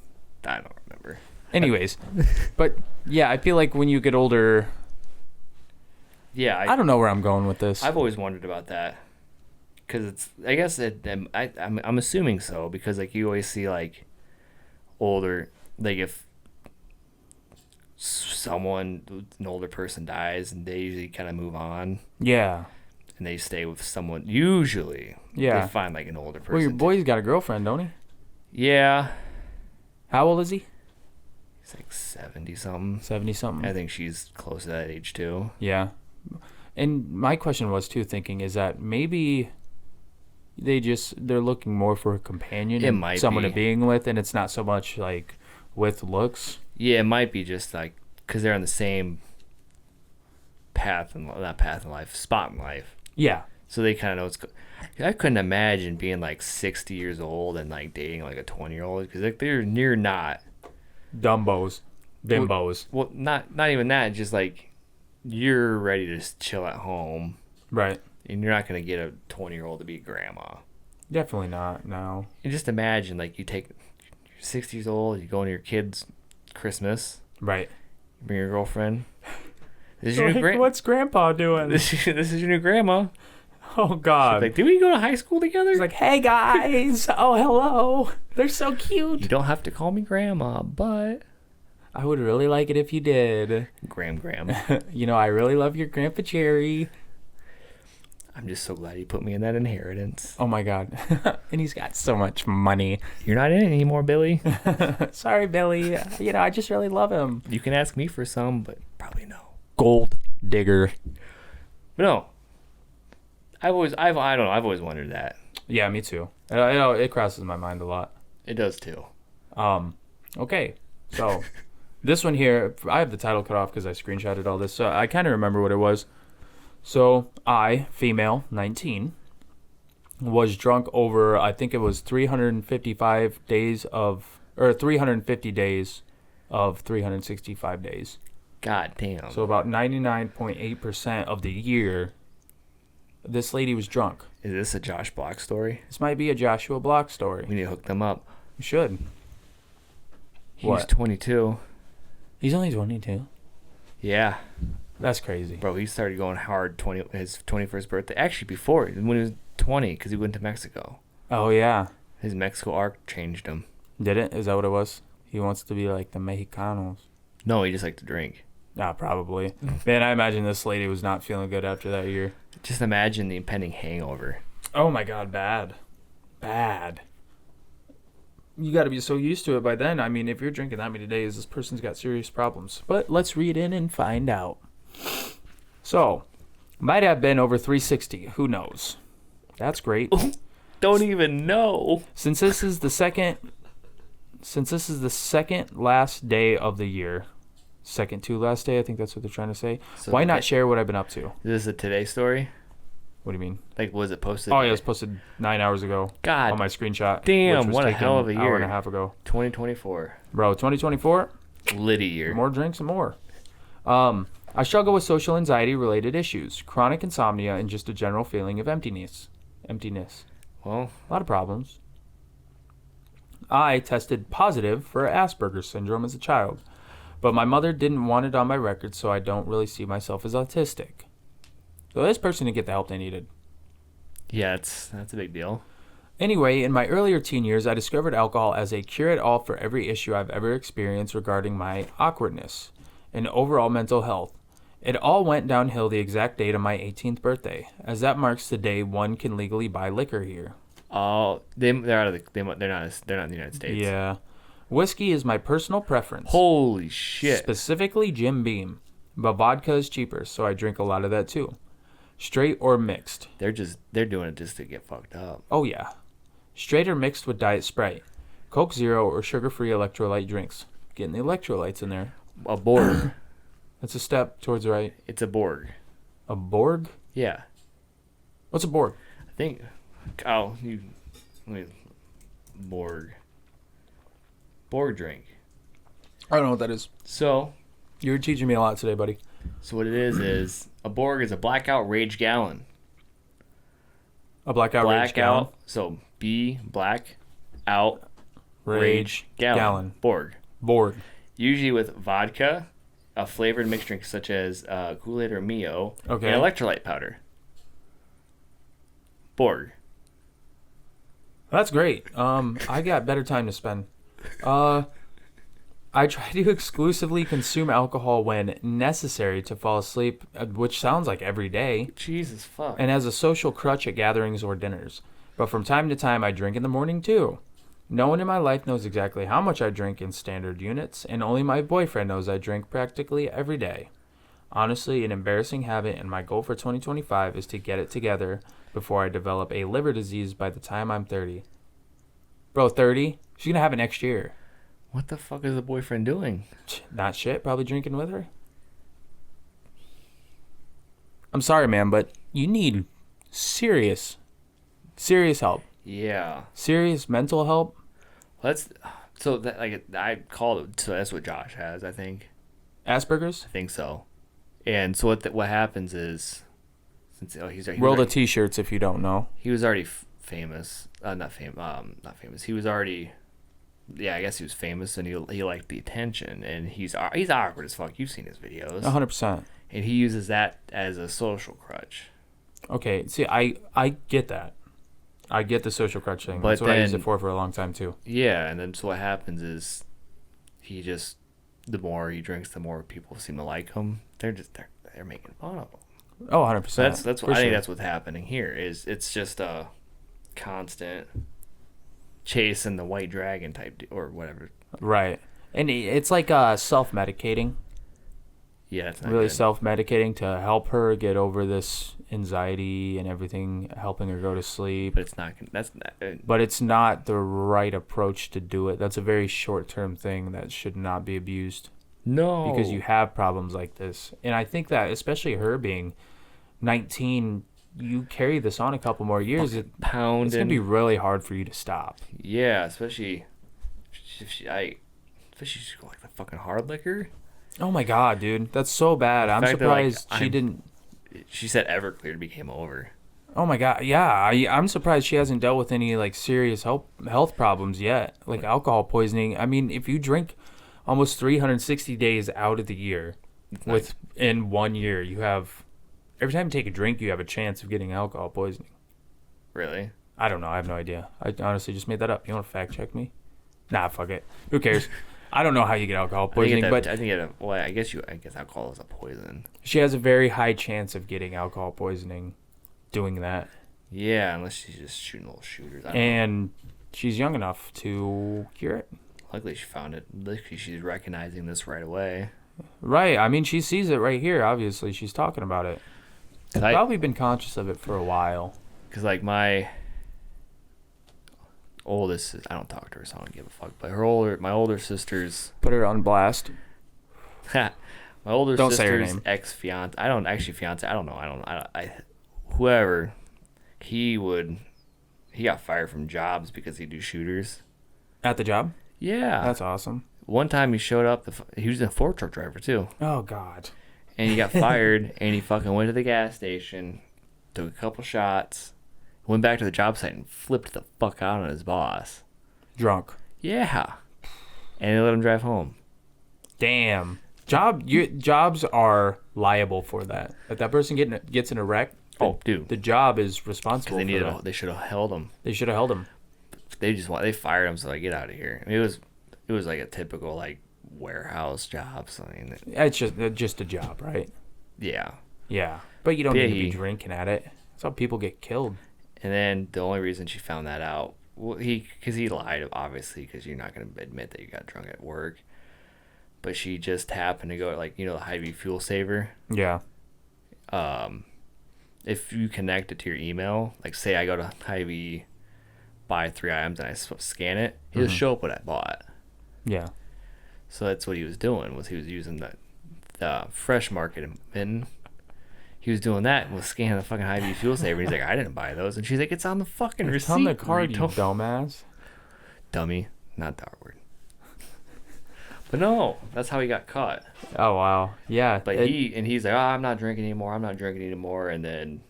I don't remember. Anyways, but yeah, I feel like when you get older, Yeah, I don't know where I'm going with this. I've always wondered about that, because I guess I'm assuming so, because like you always see like older, like if an older person dies and they usually kind of move on Yeah. and they stay with someone, usually Yeah. they find like an older person. Well, your boy's got a girlfriend, don't he? Yeah, How old is he? he's like 70 something. 70 I something. think she's close to that age too. Yeah. And my question was too, thinking is that maybe they're looking more for a companion It and might someone be. to being with, and it's not so much like with looks. Yeah, it might be just like because they're on the same spot in life. Yeah. So they kind of know what's I couldn't imagine being like 60 years old and like dating like a 20-year-old, because like you're not. Dumbos. Bimbos. Well, not even that. Just like you're ready to just chill at home, Right. and you're not gonna get a 20-year-old to be grandma. Definitely not, no. And just imagine like you're 60 years old, you go to your kid's Christmas, Right. you bring your girlfriend. This is your new What's Grandpa doing? this is your new grandma. Oh, God. Like, did we go to high school together? He's like, hey, guys. Oh, hello. They're so cute. You don't have to call me grandma, but I would really like it if you did. Graham. I really love your Grandpa Cherry. I'm just so glad he put me in that inheritance. Oh my God. And he's got so much money. You're not in it anymore, Billy. Sorry, Billy. I just really love him. You can ask me for some, but probably no. Gold digger. But no. I don't know. I've always wondered that. Yeah, me too. It crosses my mind a lot. It does too. Okay. So this one here, I have the title cut off because I screenshotted all this. So I kind of remember what it was. So I, female, 19, was drunk over, I think it was 350 days of 365 days. God damn. So about 99.8% of the year, this lady was drunk. Is this a Josh Block story? This might be a Joshua Block story. We need to hook them up. We should. He's What? 22. He's only 22. Yeah. That's crazy. Bro, he started going hard his 21st birthday. Actually, before, when he was 20, because he went to Mexico. Oh, yeah. His Mexico arc changed him. Did it? Is that what it was? He wants to be like the Mexicanos. No, he just liked to drink. Ah, probably. Man, I imagine this lady was not feeling good after that year. Just imagine the impending hangover. Oh, my God. Bad. Bad. You got to be so used to it by then. I mean, if you're drinking that many days, this person's got serious problems. But let's read in and find out. So, might have been over 360. Who knows? That's great. Don't even know. Since this is the second last day of the year, second to last day, I think that's what they're trying to say. So Why not share what I've been up to? Is this a Today story? What do you mean? Like, was it posted? Oh, yeah, it was posted 9 hours ago. God On my screenshot. damn, which was what a taken hell of a an hour year. and a half ago. 2024. Bro, 2024, Litty year. more drinks and more. I struggle with social anxiety related issues, chronic insomnia, and just a general feeling of emptiness. Well, A lot of problems. I tested positive for Asperger's syndrome as a child, but my mother didn't want it on my record, so I don't really see myself as autistic. So this person didn't get the help they needed. yeah, that's a big deal. Anyway, in my earlier teen years, I discovered alcohol as a cure-it-all for every issue I've ever experienced regarding my awkwardness and overall mental health. It all went downhill the exact date of my 18th birthday, as that marks the day one can legally buy liquor here. Oh, they're out of the. They're not in the United States. Yeah. Whiskey is my personal preference. Holy shit. Specifically Jim Beam, but vodka is cheaper, so I drink a lot of that too. Straight or mixed? They're doing it just to get fucked up. Oh yeah. Straight or mixed with Diet Sprite, Coke Zero, or sugar-free electrolyte drinks. Getting the electrolytes in there. A Borg. That's a step towards the right. It's a Borg. A Borg? Yeah. What's a Borg? I think. Oh, Borg. Borg drink. I don't know what that is. So You're teaching me a lot today, buddy. So what it is a Borg is a blackout rage gallon. A blackout rage gallon. So B black out Rage gallon. Borg. Borg. Usually with vodka, a flavored mixed drink such as Kool-Aid or Mio, Okay. and electrolyte powder. Borg. That's great. I got better time to spend. I try to exclusively consume alcohol when necessary to fall asleep, which sounds like every day, Jesus fuck. and as a social crutch at gatherings or dinners. But from time to time, I drink in the morning too. No one in my life knows exactly how much I drink in standard units, and only my boyfriend knows I drink practically every day. Honestly, an embarrassing habit, and my goal for 2025 is to get it together before I develop a liver disease by the time I'm 30. Bro, 30? She's gonna have it next year. What the fuck is the boyfriend doing? Not shit, probably drinking with her. I'm sorry, man, but you need serious help. Yeah. Serious mental help. So that I call it. So that's what Josh has. I think. Asperger's? I think so. And so what happens is, since Roll the t-shirts if you don't know. he was already famous. Not famous. He was already. Yeah, I guess he was famous, and he liked the attention, and he's awkward as fuck. You've seen his videos. 100%. And he uses that as a social crutch. Okay, see, I get that. I get the social crutch thing. But That's what I used then- it for a long time too. Yeah, and then so what happens is, the more he drinks, the more people seem to like him. They're making fun of him. Oh, 100%. So that's For I think sure. that's what's happening here. Is it's just a constant chasing the white dragon type or whatever. Right. And it's like self-medicating. Yeah, it's not Really good. self-medicating to help her get over this anxiety and everything, helping her go to sleep. But it's not. That's not. But it's not the right approach to do it. That's a very short-term thing that should not be abused No. because you have problems like this. And I think that especially her being 19, you carry this on a couple more years, it's pounding. going to be really hard for you to stop. Yeah, especially if especially she's like the fucking hard liquor. Oh my God, dude. That's so bad. I'm fact that, like, surprised she didn't. She said Everclear became over. Oh my God. Yeah. I'm surprised she hasn't dealt with any like serious health problems yet, like alcohol poisoning. I mean, if you drink almost 360 days out of the year, in 1 year, you have every time you take a drink, you have a chance of getting alcohol poisoning. Really? I don't know. I have no idea. I honestly just made that up. You want to fact check me? Nah, fuck it. Who cares? I don't know how you get alcohol poisoning, but I think well, I guess alcohol is a poison. she has a very high chance of getting alcohol poisoning doing that. Yeah, unless she's just shooting little shooters. I don't know. And she's young enough to cure it. Luckily, she found it. Luckily, she's recognizing this right away. Right. I mean, she sees it right here. Obviously, she's talking about it. She's probably been conscious of it for a while. Because, like, my oldest, I don't talk to her, so I don't give a fuck. But my older sister's, Put her on blast. my older Don't say her sister's name. ex-fiance, I don't know. Whoever, he got fired from jobs because he do shooters. At the job? Yeah. That's awesome. One time he showed up, he was a Ford truck driver too. Oh, God. And he got fired, and he fucking went to the gas station, took a couple shots, went back to the job site and flipped the fuck out on his boss. Drunk. Yeah. And they let him drive home. Damn. Jobs are liable for that. If that person gets in a wreck, Dude. the job is responsible for that. They should have held him. They should have held him. They fired him, so like, get out of here. I mean, it was like a typical like warehouse job. So I mean, It's just a job, right? yeah. Yeah. But you don't Yeah, need to be drinking at it. That's how people get killed. And then the only reason she found that out, well, because he lied, obviously, because you're not going to admit that you got drunk at work. But she just happened to go, like, the Hy-Vee fuel saver. Yeah. If you connect it to your email, like, say I go to Hy-Vee, buy 3 items, and I scan it, he'll show up what I bought. Yeah. So that's what he was doing, was he was using the Fresh Market in Minton. He was doing that and was scanning the fucking Hy-Vee fuel saver. He's like, I didn't buy those. And she's like, it's on the fucking receipt. It's on the card, you retard. dumbass. Dummy. Not the R word. But no, that's how he got caught. Oh, wow. Yeah. But he's like, I'm not drinking anymore. And then,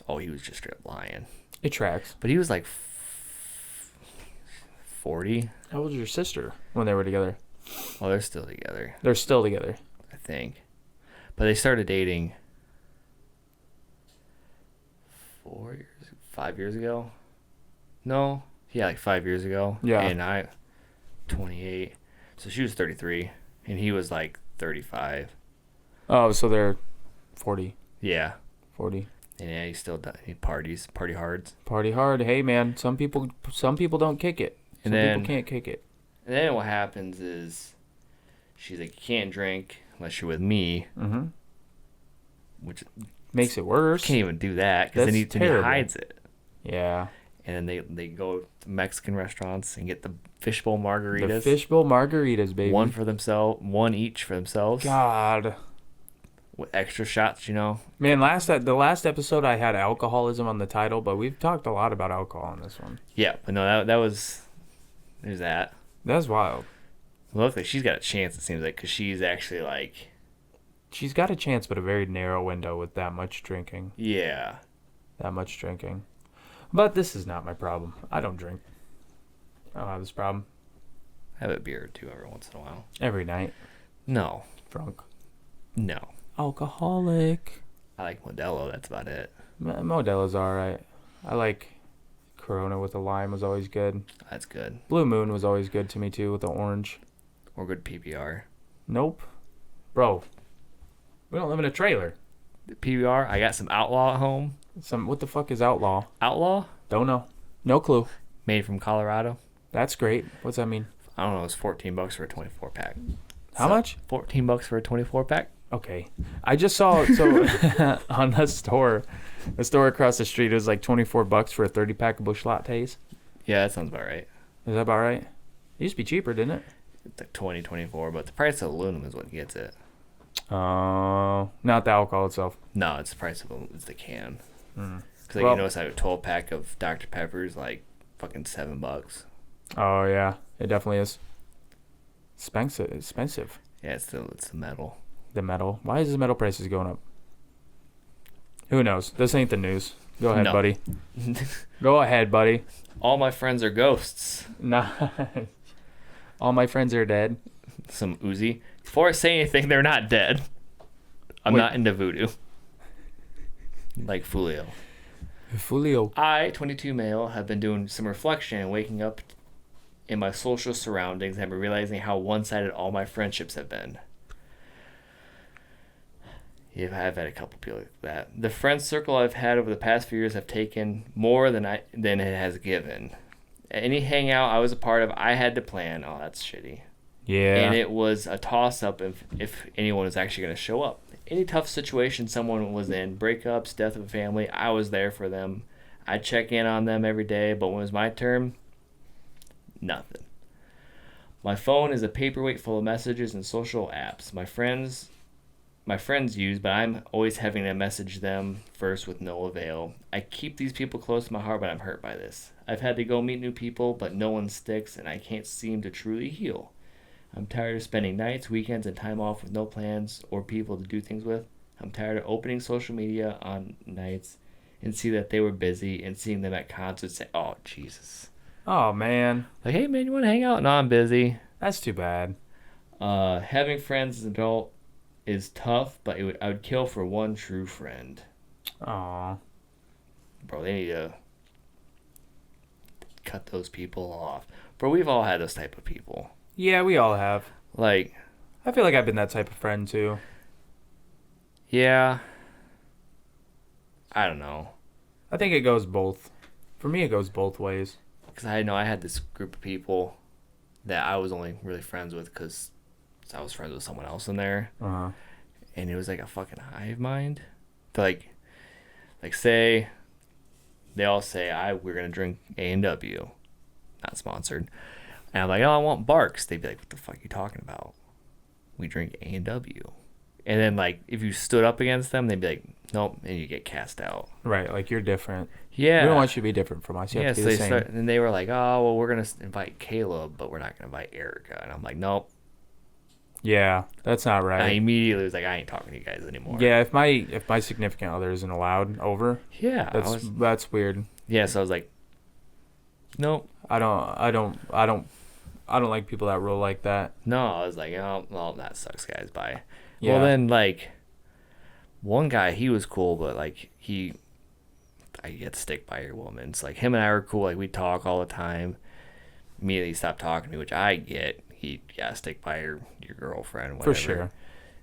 he was just straight up lying. It tracks. But he was like 40. How old was your sister when they were together? Well, they're still together, They're still together. I think. But they started dating 5 years ago. No. Yeah, like 5 years ago. Yeah. And I, 28. So she was 33, and he was like 35. Oh, so they're 40. Yeah. 40. And yeah, he party hards. Party hard. Hey, man. Some people don't kick it. Some people can't kick it. And then what happens is, she's like, you can't drink unless you're with me. Mm-hmm. Which makes it worse. Can't even do that because then he hides it. Yeah. And then they go to Mexican restaurants and get the fishbowl margaritas. The fishbowl margaritas, baby. One each for themselves. God. With extra shots, Man, the last episode I had alcoholism on the title, but we've talked a lot about alcohol on this one. Yeah, but no, there's that. That's wild. Well, look, like she's got a chance, it seems like, because she's actually like... She's got a chance, but a very narrow window with that much drinking. Yeah. That much drinking. But this is not my problem. I don't drink. I don't have this problem. I have a beer or two every once in a while. Every night. No. Drunk. No. Alcoholic. I like Modelo, that's about it. Modelo's alright. I like Corona with the lime was always good. That's good. Blue Moon was always good to me too with the orange. Or good PBR. Nope. Bro. We don't live in a trailer. PBR. I got some Outlaw at home. What the fuck is outlaw? Outlaw? Don't know. No clue. Made from Colorado. That's great. What's that mean? I don't know. It's $14 for a 24 pack. How much? $14 for a 24 pack. Okay. I just saw on the store across the street, it was like $24 for a 30 pack of Busch Lattes. Yeah, that sounds about right. Is that about right? It used to be cheaper, didn't it? It's like 24, but the price of aluminum is what gets it. Oh, not the alcohol itself. No, it's the price of it's the can. Mm. Because you notice like a 12 pack of Dr. Pepper's like fucking $7. Oh yeah, it definitely is. Expensive. Yeah, it's the metal. The metal. Why is the metal prices going up? Who knows? This ain't the news. Go ahead, No. buddy. Go ahead, buddy. All my friends are ghosts. Nah. All my friends are dead. Some Uzi. Before I say anything, they're not dead. I'm Wait. not into voodoo. Like Fulio. Fulio. I, 22 male, have been doing some reflection and waking up in my social surroundings and been realizing how one-sided all my friendships have been. Yeah, I've had a couple people like that. The friend circle I've had over the past few years have taken more than it has given. Any hangout I was a part of, I had to plan. Oh, that's shitty. Yeah. And it was a toss-up if anyone was actually going to show up. Any tough situation someone was in, breakups, death of a family, I was there for them. I'd check in on them every day, but when it was my turn, nothing. My phone is a paperweight full of messages and social apps my friends use, but I'm always having to message them first with no avail. I keep these people close to my heart, but I'm hurt by this. I've had to go meet new people, but no one sticks, and I can't seem to truly heal. I'm tired of spending nights, weekends, and time off with no plans or people to do things with. I'm tired of opening social media on nights and see that they were busy and seeing them at concerts say, oh, Jesus. Oh, man. Like, hey, man, you want to hang out? No, I'm busy. That's too bad. Having friends as an adult is tough, but I would kill for one true friend. Aw. Bro, they need to cut those people off. Bro, we've all had those type of people. Yeah, we all have. Like, I feel like I've been that type of friend, too. yeah. I don't know. I think it goes both. For me, it goes both ways. Because I know I had this group of people that I was only really friends with because I was friends with someone else in there. Uh-huh. And it was like a fucking hive mind. Like say, they all say, we're going to drink A&W. Not sponsored. And I'm like, oh, I want Barks. They'd be like, what the fuck are you talking about? We drink A&W. And then, like, if you stood up against them, they'd be like, nope, and you get cast out. Right, like you're different. Yeah. We don't want you to be different from us. You have to be the same. And they were like, oh, well, we're going to invite Caleb, but we're not going to invite Erica. And I'm like, nope. Yeah, that's not right. I immediately was like, I ain't talking to you guys anymore. Yeah, if my significant other isn't allowed over, Yeah. that's weird. Yeah, so I was like, nope. I don't like people that roll like that. No, I was like, oh, well, that sucks, guys. Bye. Yeah. Well, then, like, one guy, he was cool, but, like, I get stick by your woman. It's like, him and I were cool. Like, we talk all the time. Immediately stopped talking to me, which I get. He got stick by your girlfriend, whatever. For sure.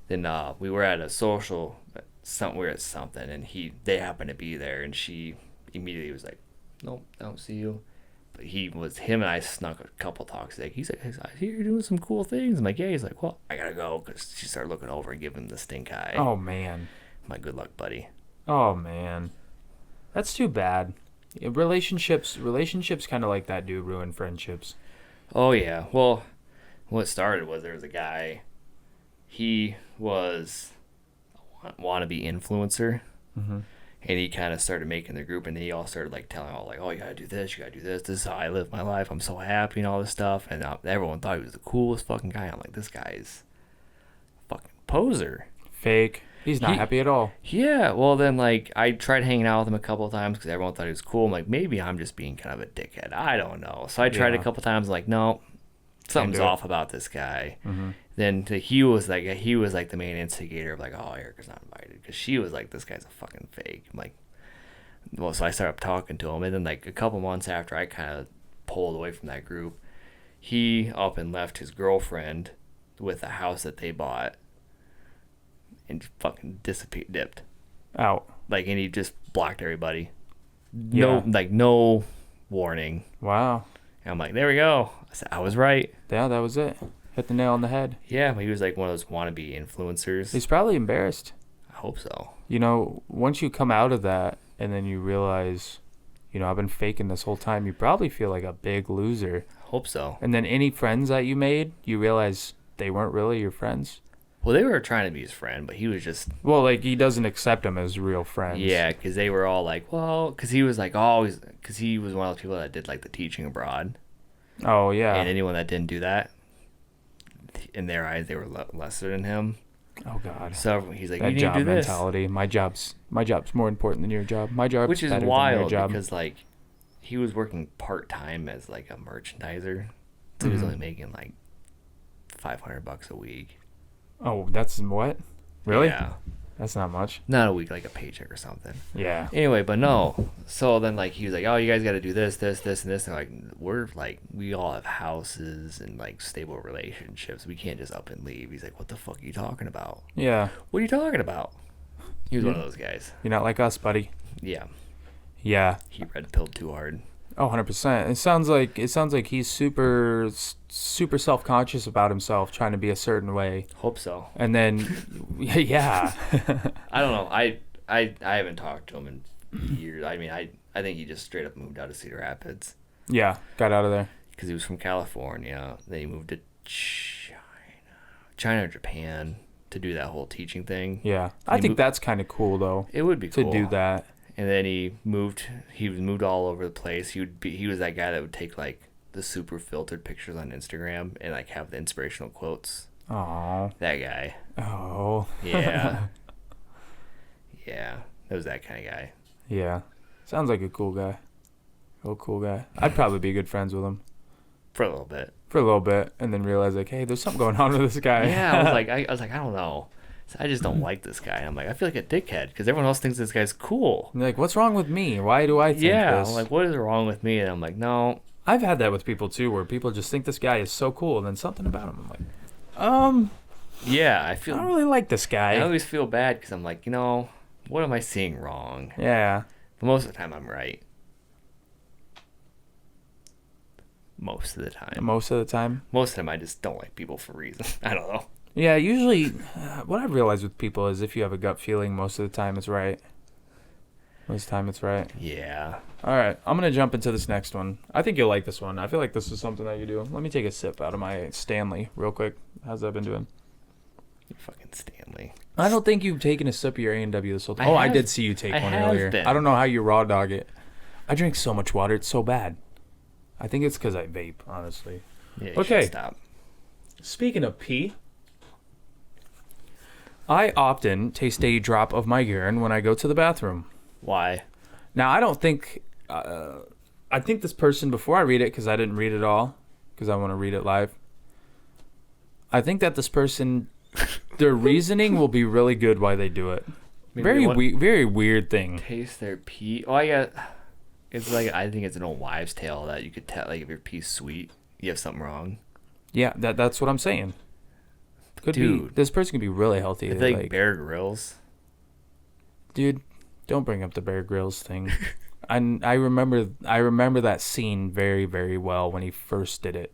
Then we were at a social, something, and they happened to be there, and she immediately was like, nope, I don't see you. But him and I snuck a couple talks. He's like, I hear you're doing some cool things. I'm like, yeah. He's like, well, I gotta go, because she started looking over and giving him the stink eye. Oh man. My good luck, buddy. Oh man. That's too bad. Yeah, relationships kind of like that do ruin friendships. Oh yeah. Well, what started was there was a guy. He was a wannabe influencer. Mm-hmm. And he kind of started making the group, and he all started like telling all like, oh, you gotta do this, this is how I live my life, I'm so happy and all this stuff. And everyone thought he was the coolest fucking guy. I'm like, this guy's a fucking poser. Fake. He's not happy at all. Yeah, well then, like, I tried hanging out with him a couple of times because everyone thought he was cool. I'm like, maybe I'm just being kind of a dickhead, I don't know. So I tried a couple times, like, no, something's off about this guy. Mm-hmm. Then he was like the main instigator of like, oh, Erica's not invited, because she was like, this guy's a fucking fake. I'm like, well, so I started talking to him, and then like a couple months after I kind of pulled away from that group, he up and left his girlfriend with a house that they bought and fucking dipped. Out. Like, and he just blocked everybody. Yeah. No warning. Wow. And I'm like, there we go. I said, I was right. Yeah, that was it. Hit the nail on the head. Yeah, but he was like one of those wannabe influencers. He's probably embarrassed. I hope so. You know, once you come out of that and then you realize, you know, I've been faking this whole time, you probably feel like a big loser. Hope so. And then any friends that you made, you realize they weren't really your friends. Well, they were trying to be his friend, but he was just... Well, like, he doesn't accept them as real friends. Yeah, because they were all like, well... Because he was like always... Because he was one of those people that did like the teaching abroad. Oh, yeah. And anyone that didn't do that, in their eyes, they were lesser than him. Oh, God. So he's like, That you need job to do this. mentality. My job's more important than your job. My job's Which is better than your wild job. because, like, he was working part-time as, like, a merchandiser. So he was only making, like, $500 a week. Oh, that's what? Really? Yeah. That's not much. Not a week, like a paycheck or something. Yeah. Anyway, but no. So then, like, he was like, oh, you guys got to do this, this, this, and this. And, like, we all have houses and, like, stable relationships. We can't just up and leave. He's like, what the fuck are you talking about? Yeah. What are you talking about? He was one of those guys. You're not like us, buddy. Yeah. Yeah. He red pilled too hard. Oh, 100%. It sounds like he's super self-conscious about himself, trying to be a certain way. Hope so. And then, yeah. I don't know. I haven't talked to him in years. I mean, I think he just straight up moved out of Cedar Rapids Yeah, got out of there. because he was from California. Then he moved to China or Japan to do that whole teaching thing. Yeah. I think that's kind of cool, though, It would be to cool do that. And then he was moved all over the place. He was that guy that would take like the super filtered pictures on Instagram and like have the inspirational quotes. Oh. That guy. Oh. Yeah. Yeah. That was that kind of guy. Yeah. Sounds like a cool guy. Real cool guy. I'd probably be good friends with him For a little bit. for a little bit and then realize, like, hey, there's something going on with this guy. Yeah, I was like, I don't know. I just don't like this guy. I'm like, I feel like a dickhead because everyone else thinks this guy's cool. And you're like, what's wrong with me? Why do I think Yeah, this? I'm like, what is wrong with me? And I'm like, no. I've had that with people, too, where people just think this guy is so cool and then something about him. I'm like, Yeah, I I feel. don't really like this I guy. always feel bad because I'm like, what am I seeing wrong? Yeah. But most of the time, I'm right. Most of the time. Most of the time. Most of the time, I just don't like people for reasons. I don't know. Yeah, usually what I've realized with people is if you have a gut feeling, most of the time it's right. Most of the time it's right. Yeah. All right, I'm going to jump into this next one. I think you'll like this one. I feel like this is something that you do. Let me take a sip out of my Stanley real quick. How's that been doing? You fucking Stanley. I don't think you've taken a sip of your A&W this whole time. I have- did see you take I one have earlier. been. I don't know how you raw dog it. I drink so much water. It's so bad. I think it's because I vape, honestly. Yeah, you Okay. should stop. Speaking of pee, I often taste a drop of my urine when I go to the bathroom. Why? Now, I don't think... I think this person, before I read it, because I didn't read it all, because I want to read it live, I think that this person, their reasoning will be really good why they do it. Maybe Very weird thing. Taste their pee. Oh, yeah. It's like, I think it's an old wives' tale that you could tell, like, if your pee's sweet, you have something wrong. Yeah, that's what I'm saying. Could be. Dude. This person could be really healthy. It's like Bear Grylls. Dude, don't bring up the Bear Grylls thing. I remember that scene very, very well when he first did it.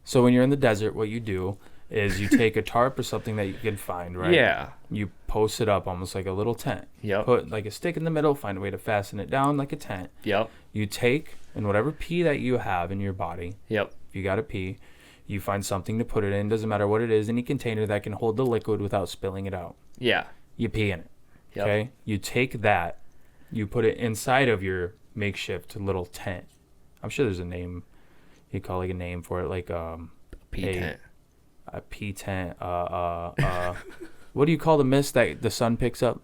So when you're in the desert, what you do is you take a tarp or something that you can find, right? Yeah. You post it up almost like a little tent. Yep. Put like a stick in the middle, find a way to fasten it down like a tent. Yep. You take, and whatever pee that you have in your body, Yep. if you got to pee, you find something to put it in. Doesn't matter what it is, any container that can hold the liquid without spilling it out. Yeah. You pee in it. Yep. Okay? You take that, you put it inside of your makeshift little tent. I'm sure there's a name. You call like a name for it, like Pee tent. a pee tent. What do you call the mist that the sun picks up?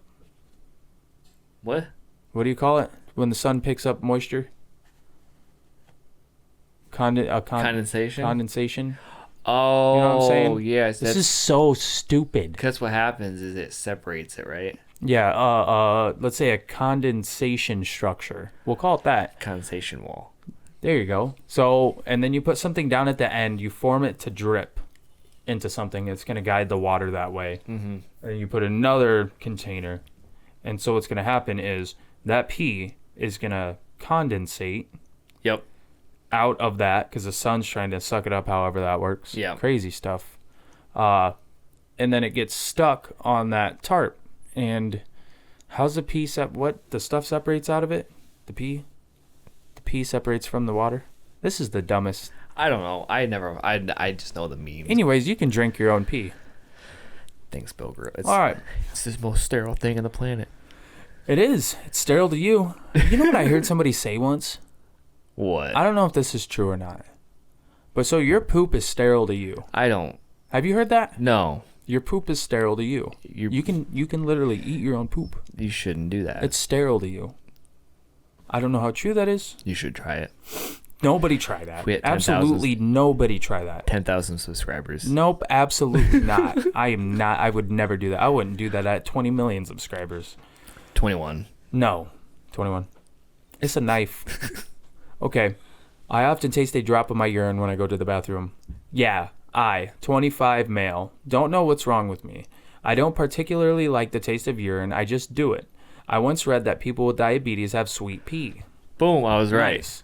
What? What do you call it when the sun picks up moisture? Condensation? Condensation. Oh, You know what I'm saying? yes. This is so stupid. Because what happens is it separates it, right? Yeah. Let's say a condensation structure. We'll call it that. Condensation wall. There you go. So, and then you put something down at the end. You form it to drip. into something, it's going to guide the water that way. Mm-hmm. And you put another container. And so what's going to happen is that pee is going to condensate Yep. out of that because the sun's trying to suck it up, however that works. Yeah. Crazy stuff. And then it gets stuck on that tarp. And how's the pee what the stuff separates out of it? The pee separates from the water. This is the dumbest. I don't know. I just know the memes. Anyways, you can drink your own pee. Thanks, Bill Gross. All right. It's the most sterile thing on the planet. It is. It's sterile to you. You know what I heard somebody say once? What? I don't know if this is true or not. But so your poop is sterile to you. I don't. Have you heard that? No. Your poop is sterile to you. You can literally eat your own poop. You shouldn't do that. It's sterile to you. I don't know how true that is. You should try it. Nobody try that. We had 10,000 absolutely nobody try that. 10,000 subscribers. Nope, absolutely not. I am not. I would never do that. I wouldn't do that at 20 million subscribers. 21. No, 21. It's a knife. Okay. I often taste a drop of my urine when I go to the bathroom. Yeah, 25 male. Don't know what's wrong with me. I don't particularly like the taste of urine. I just do it. I once read that people with diabetes have sweet pee. Boom, I was right. Nice.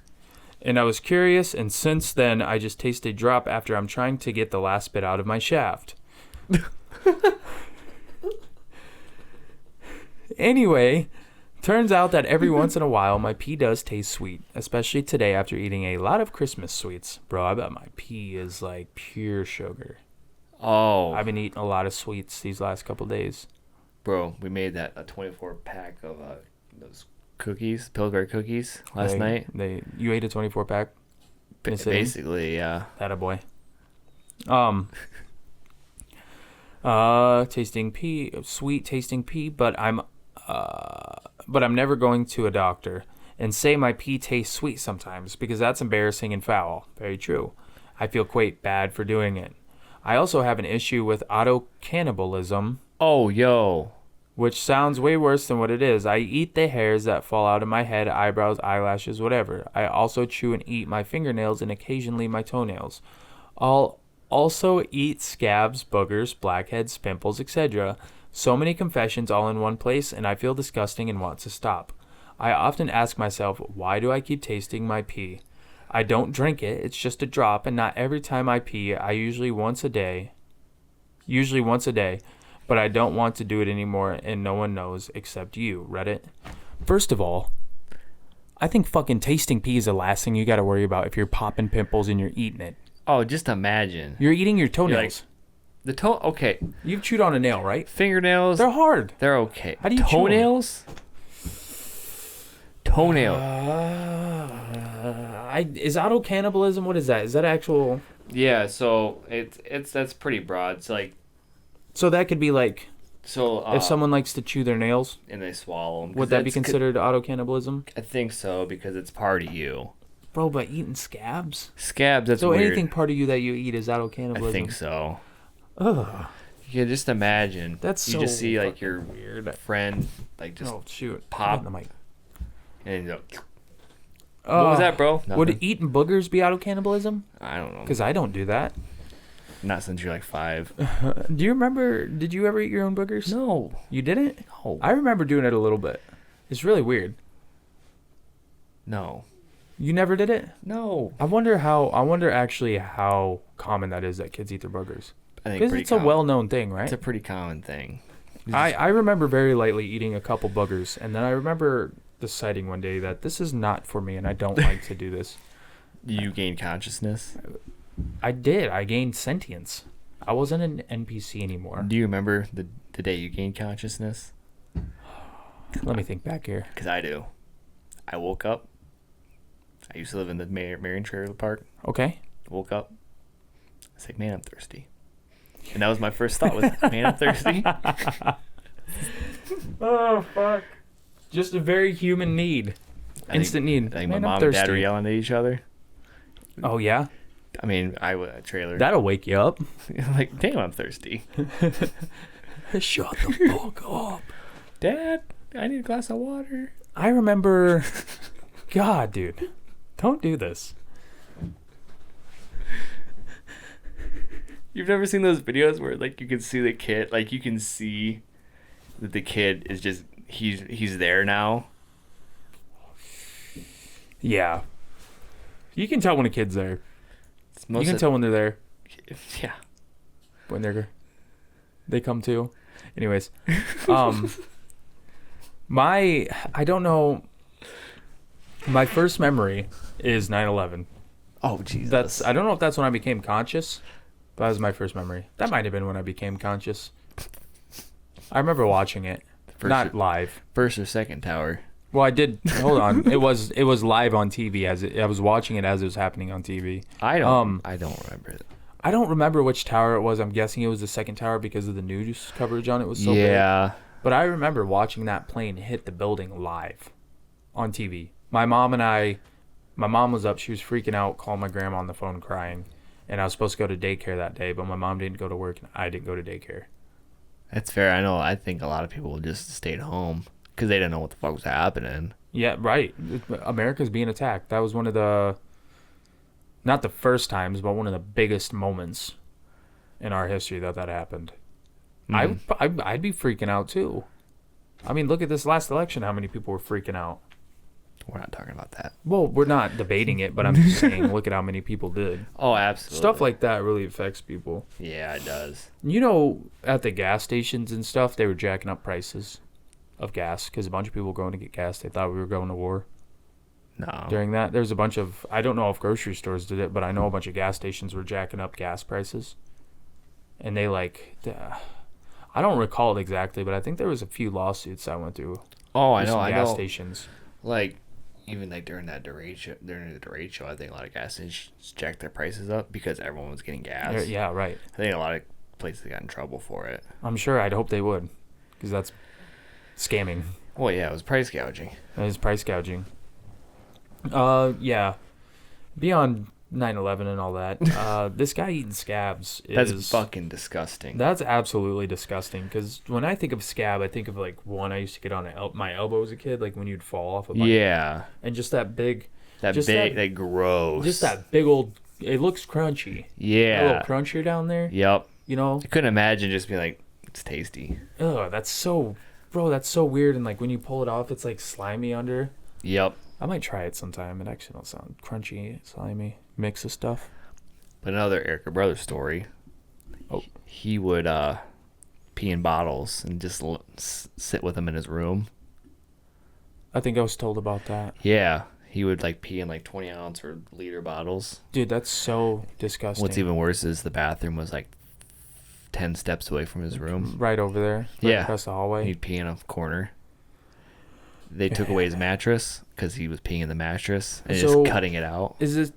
And I was curious, and since then, I just taste a drop after I'm trying to get the last bit out of my shaft. Anyway, turns out that every once in a while, my pee does taste sweet, especially today after eating a lot of Christmas sweets. Bro, I bet my pee is like pure sugar. Oh. I've been eating a lot of sweets these last couple days. Bro, we made a 24 pack of those cookies, Pillsbury cookies last night. You ate a 24 pack? Basically, yeah. Attaboy. Tasting pee, sweet tasting pee, but I'm never going to a doctor and say my pee tastes sweet sometimes because that's embarrassing and foul. Very true. I feel quite bad for doing it. I also have an issue with auto-cannibalism. Oh, yo. Which sounds way worse than what it is. I eat the hairs that fall out of my head, eyebrows, eyelashes, whatever. I also chew and eat my fingernails and occasionally my toenails. I'll also eat scabs, boogers, blackheads, pimples, etc. So many confessions all in one place, and I feel disgusting and want to stop. I often ask myself, why do I keep tasting my pee? I don't drink it, it's just a drop, and not every time I pee. I usually once a day, but I don't want to do it anymore, and no one knows except you, Reddit. First of all, I think fucking tasting pee is the last thing you got to worry about if you're popping pimples and you're eating it. Oh, just imagine. You're eating your toenails. Okay. You've chewed on a nail, right? Fingernails. They're hard. They're okay. How do you chew 'em? Toenails? Toenail. Is auto-cannibalism, what is that? Is that actual... Yeah, so that's pretty broad. It's like... So that could be like... So if someone likes to chew their nails, and they swallow them, would that be considered auto-cannibalism? I think so, because it's part of you. Bro, but eating scabs? Scabs, that's so weird. Anything part of you that you eat is auto-cannibalism? I think so. Ugh. You can just imagine. That's you so just see like your weird friend like just shoot pop the mic. And you go, what was that, bro? Nothing. Would eating boogers be auto-cannibalism? I don't know. Because I don't do that. Not since you're like 5. Do you remember? Did you ever eat your own boogers? No. You didn't? No. I remember doing it a little bit. It's really weird. No. You never did it? No. I wonder actually how common that is that kids eat their boogers. I think because it's a well-known thing, right? It's a pretty common thing. I remember very lightly eating a couple boogers, and then I remember deciding one day that this is not for me, and I don't like to do this. You gained consciousness? I did. I gained sentience. I wasn't an NPC anymore. Do you remember the day you gained consciousness? Let me think back here. Because I do. I woke up. I used to live in the Marion Trailer Park. Okay. Woke up. I was like, man, I'm thirsty. And that was my first thought was, man, I'm thirsty. Oh, fuck. Just a very human need. Instant need. I think my mom and dad were yelling at each other. Oh, yeah? I mean, I was a trailer. That'll wake you up. Like, damn, I'm thirsty. Shut the fuck up. Dad, I need a glass of water. I remember... God, dude. Don't do this. You've never seen those videos where like you can see the kid, like you can see that the kid is just he's there now. Yeah. You can tell when a kid's there. It's You can tell when they're there. Yeah. When they come to. Anyways, I don't know. My first memory is 9/11. Oh Jesus. I don't know if that's when I became conscious, but that was my first memory. That might have been when I became conscious. I remember watching it, not live. First or second tower. Well, I did. Hold on. It was live on TV I was watching it as it was happening on TV. I don't remember it. I don't remember which tower it was. I'm guessing it was the second tower because of the news coverage on it was so big. Yeah. But I remember watching that plane hit the building live on TV. My mom was up. She was freaking out, calling my grandma on the phone crying. And I was supposed to go to daycare that day, but my mom didn't go to work and I didn't go to daycare. That's fair. I know. I think a lot of people just stayed home because they didn't know what the fuck was happening. Yeah, right. America's being attacked. That was one of the, not the first times, but one of the biggest moments in our history that happened. I'd be freaking out too. I mean, look at this last election, how many people were freaking out. We're not talking about that. Well, we're not debating it, but I'm just saying, look at how many people did. Oh, absolutely. Stuff like that really affects people. Yeah, it does. You know, at the gas stations and stuff, they were jacking up prices of gas because a bunch of people were going to get gas. They thought we were going to war. No. During that, there's a bunch of, I don't know if grocery stores did it, but I know a bunch of gas stations were jacking up gas prices. And they I don't recall it exactly, but I think there was a few lawsuits I went through. Oh, I know. Gas stations. Like, even like during the Durate show, I think a lot of gas stations jacked their prices up because everyone was getting gas. Yeah, right. I think a lot of places got in trouble for it. I'm sure. I'd hope they would, because that's scamming. Well, yeah, it was price gouging. It is price gouging. Yeah. Beyond 9/11 and all that, this guy eating scabs is... That's fucking disgusting. That's absolutely disgusting, because when I think of scab, I think of, like, one I used to get on my elbow as a kid, like when you'd fall off a bike. Yeah. And just that big... That gross. Just that big old... It looks crunchy. Yeah. A little crunchier down there. Yep. You know? I couldn't imagine just being like, it's tasty. Ugh, that's so... Bro, that's so weird, and, like, when you pull it off, it's, like, slimy under. Yep. I might try it sometime. It actually don't sound crunchy, slimy, mix of stuff. But another Erica Brothers story. Oh. He would pee in bottles and just sit with them in his room. I think I was told about that. Yeah. He would like pee in like 20-ounce or liter bottles. Dude, that's so disgusting. What's even worse is the bathroom was like 10 steps away from his room. Right over there. Right across the hallway. He'd pee in a corner. They took away his mattress because he was peeing in the mattress and just cutting it out. This is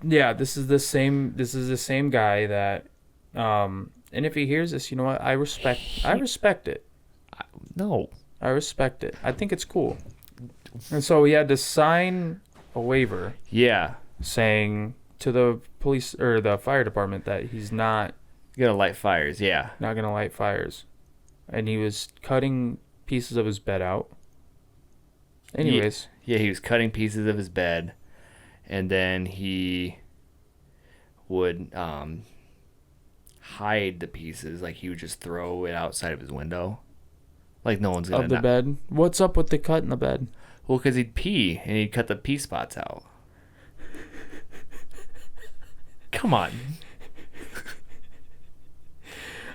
the same guy that and if he hears this, you know what? I respect it. No. I respect it. I think it's cool. And so he had to sign a waiver. Yeah. Saying to the police or the fire department that he's not gonna light fires. Yeah. Not gonna light fires. And he was cutting pieces of his bed out. Anyways. Yeah, he was cutting pieces of his bed, and then he would hide the pieces. Like, he would just throw it outside of his window. Like, no one's gonna... Of the bed? What's up with the cut in the bed? Well, because he'd pee, and he'd cut the pee spots out. Come on.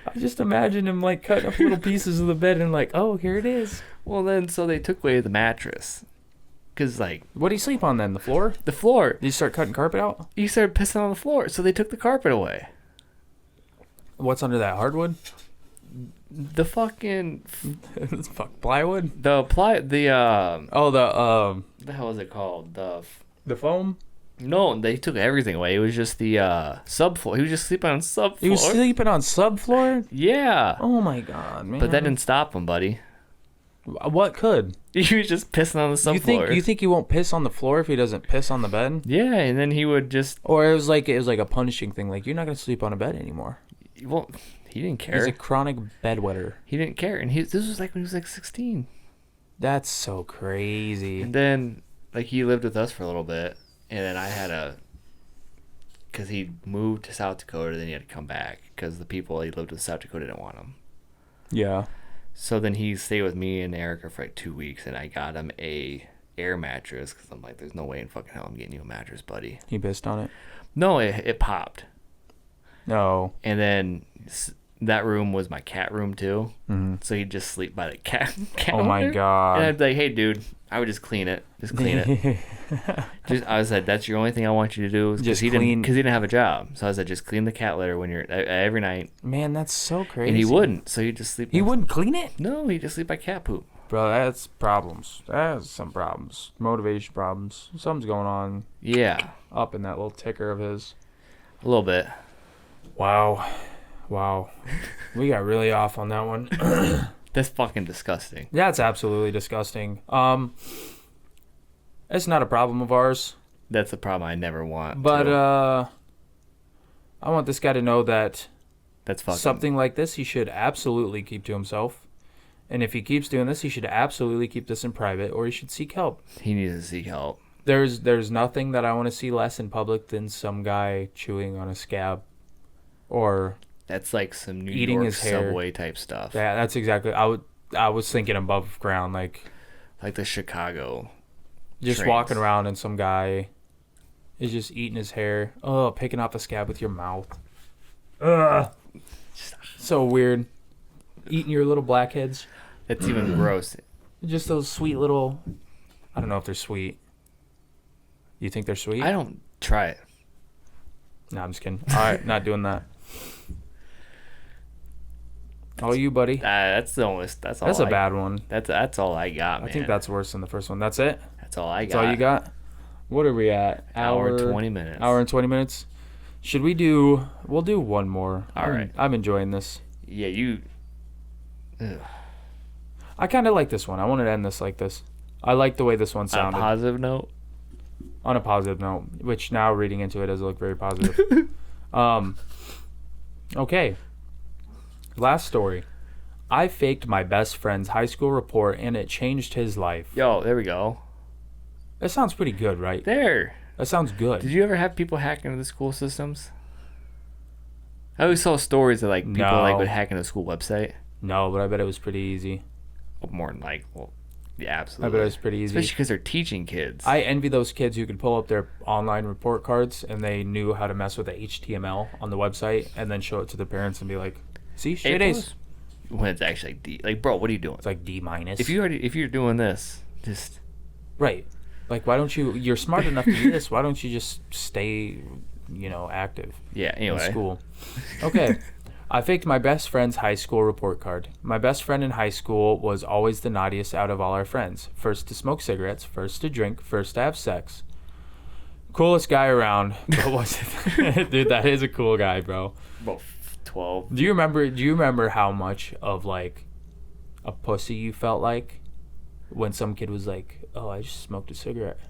I just imagine him, like, cutting up little pieces of the bed and, like, oh, here it is. Well, then, so they took away the mattress. Because, like... What do you sleep on, then? The floor? The floor. Did you start cutting carpet out? You started pissing on the floor, so they took the carpet away. What's under that? Hardwood? The fucking... plywood? The hell is it called? The foam? No, they took everything away. It was just the subfloor. He was just sleeping on subfloor. He was sleeping on subfloor? Yeah. Oh my god, man. But that didn't stop him, buddy. What could? He was just pissing on the subfloor. You think he won't piss on the floor if he doesn't piss on the bed? Yeah, and then he would just... Or it was like a punishing thing. Like, you're not going to sleep on a bed anymore. Well, he didn't care. He's a chronic bedwetter. He didn't care. And this was like when he was like 16. That's so crazy. And then, like, he lived with us for a little bit. And then I had because he moved to South Dakota, then he had to come back because the people he lived with in South Dakota didn't want him. Yeah. So then he stayed with me and Erica for like 2 weeks, and I got him a air mattress because I'm like, there's no way in fucking hell I'm getting you a mattress, buddy. He pissed on it? No, it popped. No. And then that room was my cat room too. Mm-hmm. So he'd just sleep by the cat Oh my God. And I'd be like, hey dude, I would just clean it. Just clean it. I was like, that's your only thing I want you to do. Just he clean. Because he didn't have a job. So I was like, just clean the cat litter when you're every night. Man, that's so crazy. And he wouldn't. So he'd just sleep. He wouldn't clean it? No, he'd just sleep by cat poop. Bro, that's problems. That's some problems. Motivation problems. Something's going on Yeah. up in that little ticker of his. A little bit. Wow. We got really off on that one. That's fucking disgusting. That's absolutely disgusting. It's not a problem of ours. That's the problem I never want. But I want this guy to know that that's fucking something like this he should absolutely keep to himself. And if he keeps doing this, he should absolutely keep this in private, or he should seek help. He needs to seek help. There's nothing that I want to see less in public than some guy chewing on a scab, or that's like some New eating York his hair. subway type stuff. Yeah, that's exactly. I was thinking above ground, like the Chicago. Just trains. walking around and some guy is just eating his hair. Oh, picking off the scab with your mouth. Ugh. So weird. Eating your little blackheads. That's even gross. Just those sweet little. I don't know if they're sweet. You think they're sweet? I don't try it. No, I'm just kidding. All right, not doing that. Oh, you, buddy. That's the only. That's all. That's a bad one. That's all I got, man. I think that's worse than the first one. That's it? That's all I got. That's all you got? What are we at? Hour and 20 minutes. Hour and 20 minutes? Should we do... We'll do one more. All right. I'm enjoying this. Yeah, you... Ugh. I kind of like this one. I wanted to end this like this. I like the way this one sounded. On a positive note? On a positive note, which now reading into it does look very positive. Okay. Last story. I faked my best friend's high school report and it changed his life. Yo, there we go. That sounds pretty good, right? There. That sounds good. Did you ever have people hack into the school systems? I always saw stories of like people like would hack into the school website. No, but I bet it was pretty easy. More than like, well, yeah, absolutely. I bet it was pretty easy. Especially because they're teaching kids. I envy those kids who could pull up their online report cards and they knew how to mess with the HTML on the website and then show it to the parents and be like, see, straight A's. When it's actually like D. Like, bro, what are you doing? It's like D-. If you're doing this, just... Right. Like, why don't you... You're smart enough to do this. Why don't you just stay, active? Yeah, anyway. In school. Okay. I faked my best friend's high school report card. My best friend in high school was always the naughtiest out of all our friends. First to smoke cigarettes, first to drink, first to have sex. Coolest guy around. But was it? Dude, that is a cool guy, bro. About 12. Do you remember how much of like a pussy you felt like when some kid was like, "Oh, I just smoked a cigarette."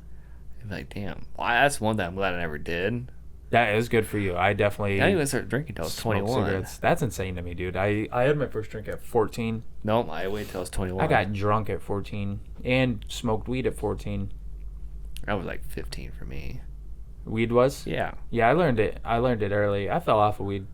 I'm like, damn. Well, that's one thing I'm glad I never did. That is good for you. I definitely... I didn't even start drinking until I was 21. Cigarettes. That's insane to me, dude. I had my first drink at 14. Nope, I waited till I was 21. I got drunk at 14 and smoked weed at 14. That was like 15 for me. Weed was? Yeah. Yeah, I learned it early. I fell off of weed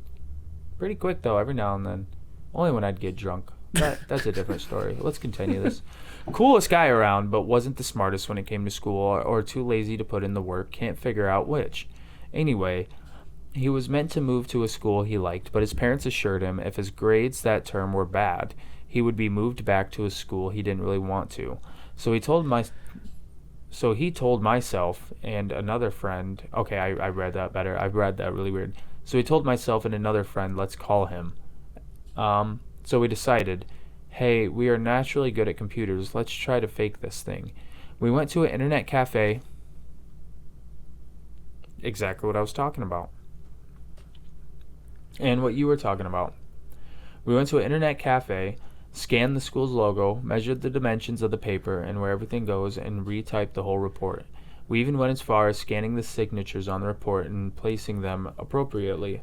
pretty quick, though, every now and then. Only when I'd get drunk. That's a different story. Let's continue this. Coolest guy around, but wasn't the smartest when it came to school or too lazy to put in the work. Can't figure out which. Anyway, he was meant to move to a school he liked, but his parents assured him if his grades that term were bad, he would be moved back to a school he didn't really want to. So he told myself and another friend, okay, I read that better. I read that really weird. So he told myself and another friend, let's call him. So we decided, hey, we are naturally good at computers. Let's try to fake this thing. We went to an internet cafe. Exactly what I was talking about. And what you were talking about. We went to an internet cafe, scanned the school's logo, measured the dimensions of the paper and where everything goes, and retyped the whole report. We even went as far as scanning the signatures on the report and placing them appropriately.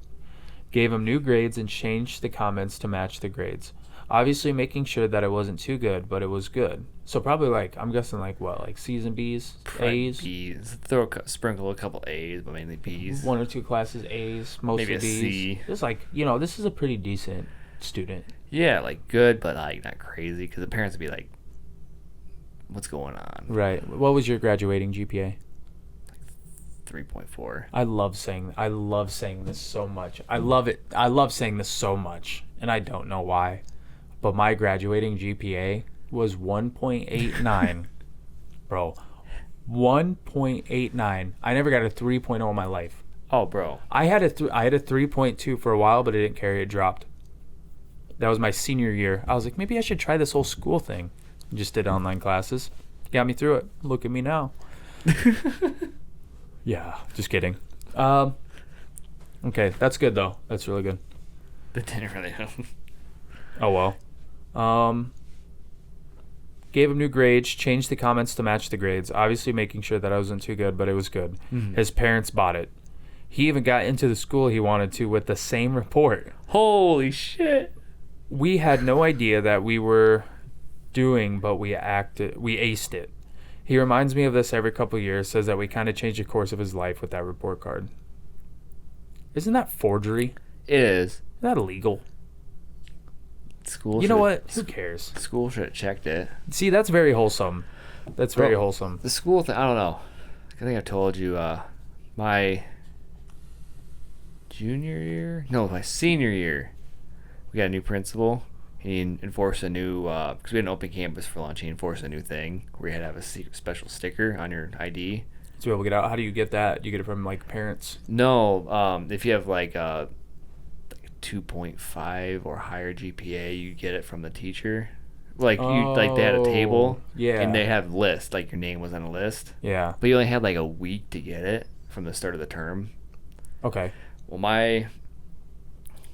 Gave them new grades and changed the comments to match the grades. Obviously making sure that it wasn't too good, but it was good. So probably like, I'm guessing like what, like C's and B's, Probably A's, B's. Sprinkle a couple A's, but mainly B's. 1 or 2 classes A's, mostly Maybe a B's. C. It's like, this is a pretty decent student. Yeah, like good, but like not crazy, because the parents would be like, "What's going on?" Right. What was your graduating GPA? 3.4. I love saying this so much. I love it. I love saying this so much, and I don't know why. But my graduating GPA was 1.89. Bro, 1.89. I never got a 3.0 in my life. Oh, bro. I had a 3.2 for a while, but I didn't carry it. Dropped. That was my senior year. I was like, maybe I should try this whole school thing. Just did online classes. Got me through it. Look at me now. Yeah, just kidding. Okay, that's good though. That's really good. That didn't really help. Oh well. Gave him new grades, changed the comments to match the grades, obviously making sure that I wasn't too good, but it was good. Mm-hmm. His parents bought it. He even got into the school he wanted to with the same report. Holy shit. We had no idea that we were doing, but we aced it. He reminds me of this every couple of years, says that we kind of changed the course of his life with that report card. Isn't that forgery? It is. Isn't that illegal? School. You know what? Who cares? School should have checked it. See, that's very wholesome. That's very Bro, wholesome. The school thing, I don't know. I think I told you, my my senior year, we got a new principal. He enforced a new, because we had an open campus for lunch, he enforced a new thing where you had to have a special sticker on your ID. To be able to get out, how do you get that? You get it from like parents? No, if you have like a 2.5 or higher GPA, you get it from the teacher. Like they had a table, yeah, and they have lists, like your name was on a list. Yeah. But you only had like a week to get it from the start of the term. Okay. Well,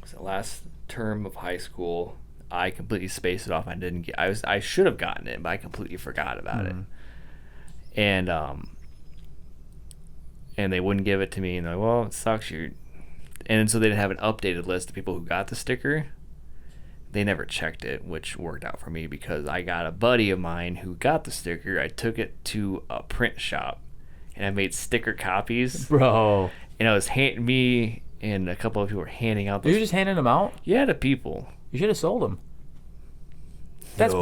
was the last term of high school, I completely spaced it off. I should have gotten it, but I completely forgot about it. And they wouldn't give it to me, and they're like, well, it sucks. And so they didn't have an updated list of people who got the sticker. They never checked it, which worked out for me because I got a buddy of mine who got the sticker. I took it to a print shop, and I made sticker copies. Bro. And I was me and a couple of people were handing out those. You were just handing them out? Yeah, to people. You should have sold them. That's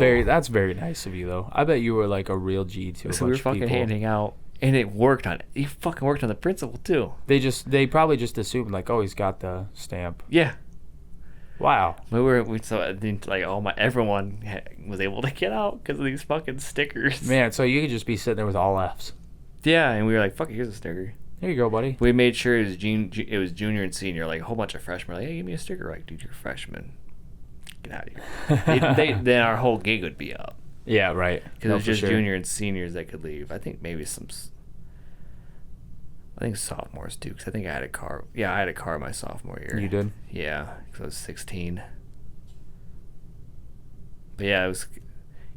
very nice of you, though. I bet you were like a real G to a bunch of people. So we were fucking handing out, and it worked on it. He fucking worked on the principal too. They probably just assumed like, oh, he's got the stamp. Yeah. Wow. Everyone was able to get out because of these fucking stickers. Man, so you could just be sitting there with all F's. Yeah, and we were like, fuck it, here's a sticker. There you go, buddy. We made sure it was junior and senior. Like a whole bunch of freshmen were like, hey, give me a sticker. Like, dude, you're a freshman. Get out of here. Then our whole gig would be up. Yeah, right. Because it was just junior and seniors that could leave. I think maybe sophomores too. Because I think I had a car. Yeah, I had a car my sophomore year. You did? Yeah, because I was 16. But yeah, it was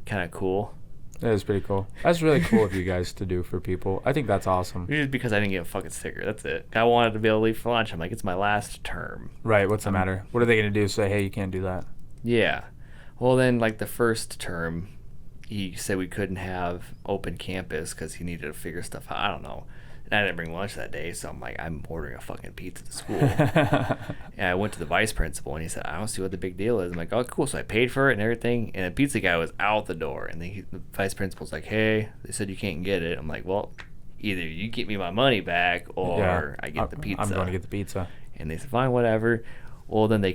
kind of cool. That is pretty cool. That's really cool of you guys to do for people. I think that's awesome. Just because I didn't get a fucking sticker. That's it. I wanted to be able to leave for lunch. I'm like, it's my last term. Right. What's the matter? What are they going to do? Say, hey, you can't do that? Yeah. Well, then, like, the first term, he said we couldn't have open campus because he needed to figure stuff out. I don't know. And I didn't bring lunch that day, so I'm like, I'm ordering a fucking pizza to school. And I went to the vice principal, and he said, I don't see what the big deal is. I'm like, oh, cool. So I paid for it and everything, and the pizza guy was out the door. And the vice principal's like, hey, they said you can't get it. I'm like, well, either you get me my money back or I get the pizza. I'm going to get the pizza. And they said, fine, whatever. Well, then they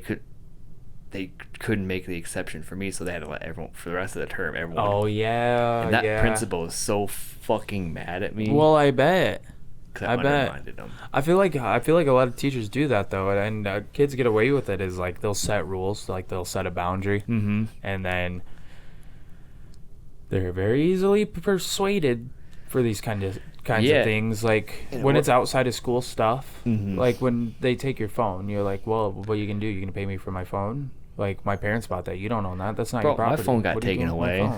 couldn't make the exception for me, so they had to let everyone, for the rest of the term, everyone. Oh, yeah. And that principal was so fucking mad at me. Well, I bet. I bet. Him. I feel like a lot of teachers do that though, and kids get away with it. Is like they'll set rules, like they'll set a boundary, and then they're very easily persuaded for these kinds of things. Like when it's outside of school stuff, like when they take your phone, you're like, well, what you can do? You can pay me for my phone. Like my parents bought that. You don't own that. That's not your property. My phone got taken away.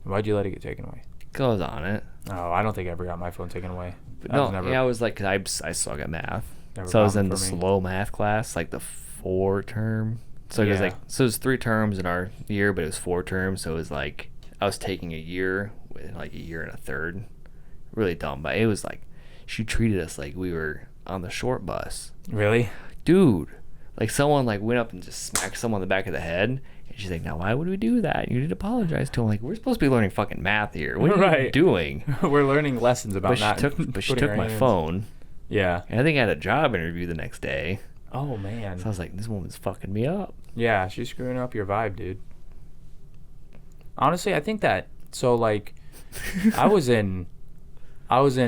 Why'd you let it get taken away? Because I was on it. Oh, I don't think I ever got my phone taken away. But I was like, cause I suck at math. So I was in the slow math class, like the 4 term So it was Yeah. it was 3 terms in our year, but it was 4 terms. So it was like I was taking a year with like a year and a third. Really dumb, but it was like she treated us like we were on the short bus, Really? dude. Like someone like went up and just smacked someone on the back of the head, and she's like, "Now why would we do that? You need to apologize to him." Like we're supposed to be learning fucking math here. What are you Right. doing? We're learning lessons about But not. she putting took our my hands- phone, Yeah. and I think I had a job interview the next day. Oh man. So I was like, "This woman's fucking me up." Yeah, she's screwing up your vibe, dude. Honestly, I think that so like I was in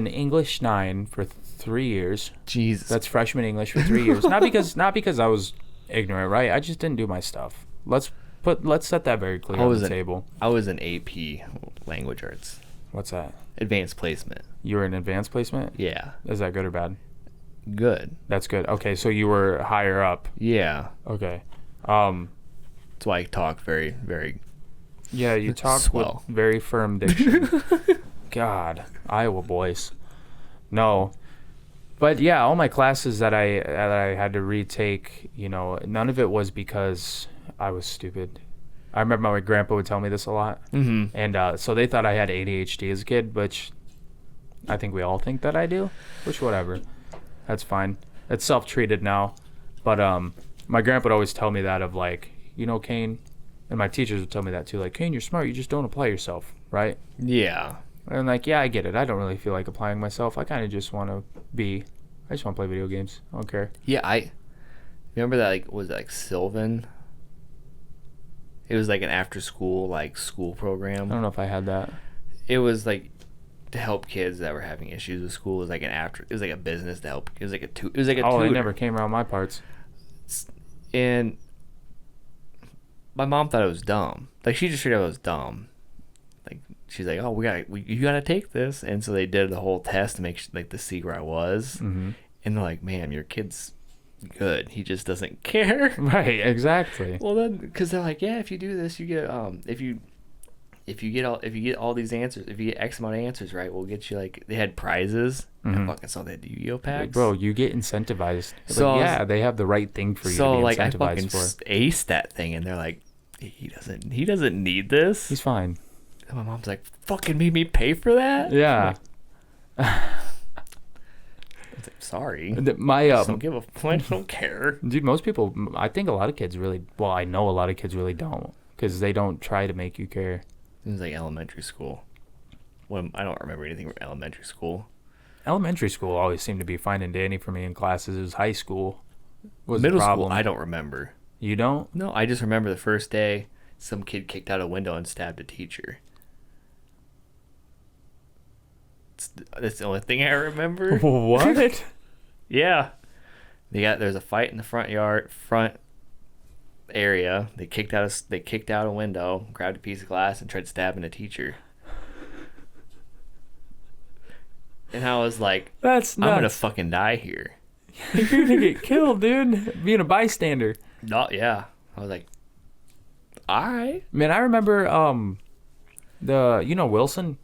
English 9 for 3 years. Jesus. That's freshman English for 3 years. Not because I was ignorant, right? I just didn't do my stuff. Let's set that very clear on the table. I was in AP language arts, What's that? advanced placement. You were in advanced placement? Yeah, Is that good or bad? good. That's good. Okay, so you were higher up. Yeah, Okay. that's why I talk very, very. Yeah, you talk Swell. with very firm diction. God, Iowa boys. No. But yeah, all my classes that I had to retake, none of it was because I was stupid. I remember my grandpa would tell me this a lot. Mm-hmm. And so they thought I had ADHD as a kid, which I think we all think that I do, which whatever. That's fine. It's self-treated now. But my grandpa would always tell me that of like, Kane, and my teachers would tell me that too, like, Kane, you're smart, you just don't apply yourself, right? Yeah. And I'm like, yeah, I get it. I don't really feel like applying myself. I kind of just want to I just want to play video games. I don't care. Yeah, I remember that. Like, was it like Sylvan? It was like an after-school school program. I don't know if I had that. It was like to help kids that were having issues with school. It was like it was like a business to help. It was like a Oh, they tutor. never came around my parts. And my mom thought it was dumb. Like she just figured it was dumb. Like she's like, "Oh, you gotta take this." And so they did the whole test to make to see where I was. Mm-hmm. And they're like, "Ma'am, your kid's good. He just doesn't care." Right, exactly. Well, then, because they're like, "Yeah, if you do this, you get if you get all these answers, if you get X amount of answers right, we'll get you they had prizes." Mhm. I fucking saw they had Yu-Gi-Oh packs. Bro, you get incentivized. So yeah, they have the right thing for you so to be I incentivized fucking for. aced that thing, and they're like, he doesn't need this. He's fine. And my mom's like, fucking made me pay for that? Yeah. I was like, sorry. My I don't give a I don't care. dude, most people, I think a lot of kids really, well, I know a lot of kids really don't, because they don't try to make you care. It was like elementary school. When I don't remember anything from elementary school. Elementary school always seemed to be fine and dandy for me in classes. It was high school was Middle the problem. school, I don't remember. You don't? No, I just remember the first day some kid kicked out a window and stabbed a teacher. That's the only thing I remember. What? Yeah. There's a fight in the front area. They kicked out a window, grabbed a piece of glass, and tried stabbing a teacher. And I was like, That's nuts. I'm gonna fucking die here. You're gonna get killed, dude. Being a bystander. No, yeah. I was like, all right. Man, I remember Wilson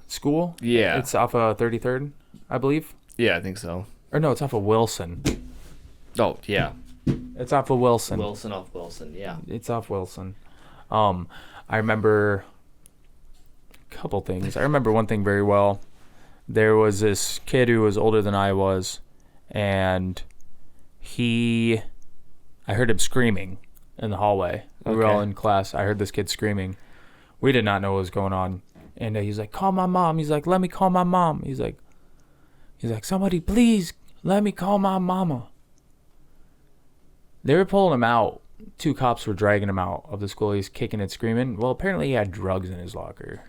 school. Yeah. It's off of 33rd, I believe. Yeah, I think so. Or no, it's off of Wilson. Oh, yeah. It's off of Wilson. Wilson off Wilson, yeah. It's off Wilson. I remember a couple things. I remember one thing very well. There was this kid who was older than I was, and I heard him screaming in the hallway. We were all Okay. in class. I heard this kid screaming. We did not know what was going on. And he's like, call my mom. He's like, let me call my mom. He's like, somebody please let me call my mama. They were pulling him out. 2 cops were dragging him out of the school. He's kicking and screaming. Well, apparently he had drugs in his locker.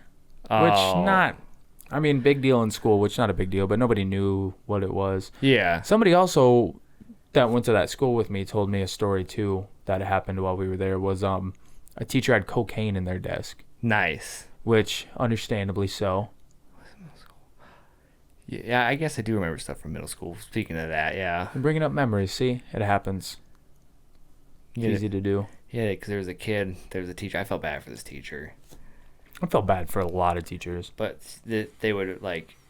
Which big deal in school, which not a big deal, but nobody knew what it was. Yeah. Somebody also that went to that school with me told me a story too that happened while we were there. Was a teacher had cocaine in their desk, Nice. which understandably so. Yeah, I guess I do remember stuff from middle school. Speaking of that, yeah. I'm bringing up memories. See, it happens. It's Yeah. easy to do. Yeah, because there was a teacher. I felt bad for this teacher. I felt bad for a lot of teachers. But they would,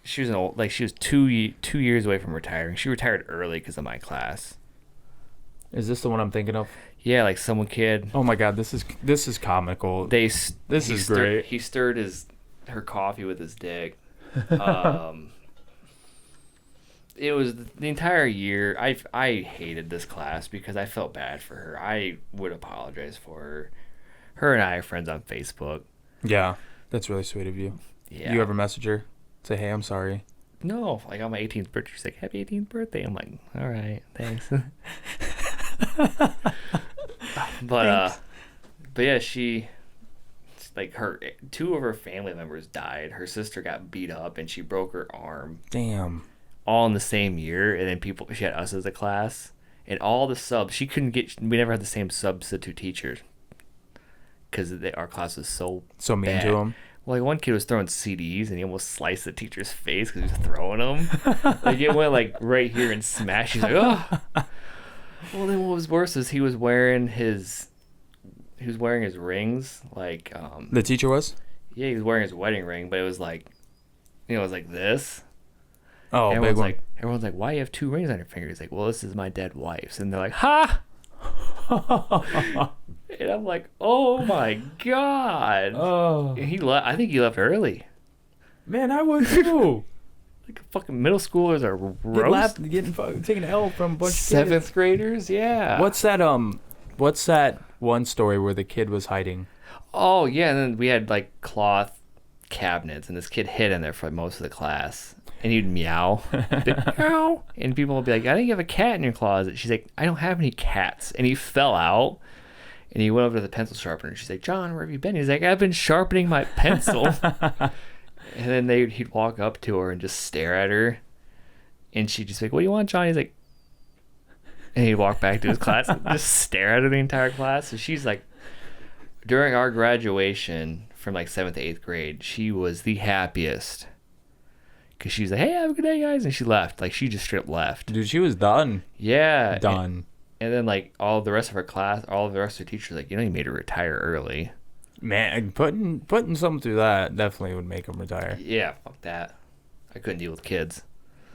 she was she was 2 years away from retiring. She retired early because of my class. Is this the one I'm thinking of? Yeah, like some kid. Oh my God, this is comical. This is great. He stirred her coffee with his dick. It was the entire year. I hated this class because I felt bad for her. I would apologize for her. Her and I are friends on Facebook. Yeah, that's really sweet of you. Yeah. You ever message her? Say, hey, I'm sorry. No, like on my 18th birthday, she's like, happy 18th birthday. I'm like, all right, thanks. But yeah, she, like, two of her family members died. Her sister got beat up and she broke her arm. Damn. All in the same year. And then she had us as a class, and all the subs, we never had the same substitute teachers because our class was so mean bad. to him. Well, like, one kid was throwing CDs and he almost sliced the teacher's face because he was throwing them. Like, it went like right here and smashed. He's like, oh. Well, then what was worse is he was wearing his rings, like, The teacher was? yeah, he was wearing his wedding ring, but it was like, it was like this. Oh, big one. Everyone's like, why do you have two rings on your finger? He's like, well, this is my dead wife's. And they're like, ha! And I'm like, oh my God. Oh. And he left. I think he left early. Man, I would too. Like, fucking middle schoolers are roast. Taking an L from a bunch of Seventh kids. graders, yeah. What's that one story where the kid was hiding? Oh, yeah, and then we had, like, cloth cabinets, and this kid hid in there for most of the class. And he'd meow. Meow. And people would be like, I think you have a cat in your closet. She's like, I don't have any cats. And he fell out. And he went over to the pencil sharpener. She's like, John, where have you been? He's like, I've been sharpening my pencil. And then he'd walk up to her and just stare at her. And she'd just be like, what do you want, John? He's like, and he'd walk back to his class and just stare at her the entire class. So she's like, during our graduation from like 7th to 8th grade, she was the happiest. Because she's like, hey, have a good day, guys. And she left. Like, she just straight up left. Dude, she was done. Yeah. Done. And then, like, all of the rest of her class, all of the rest of her teachers, like, you made her retire early. Man, putting something through that definitely would make them retire. Yeah, fuck that. I couldn't deal with kids.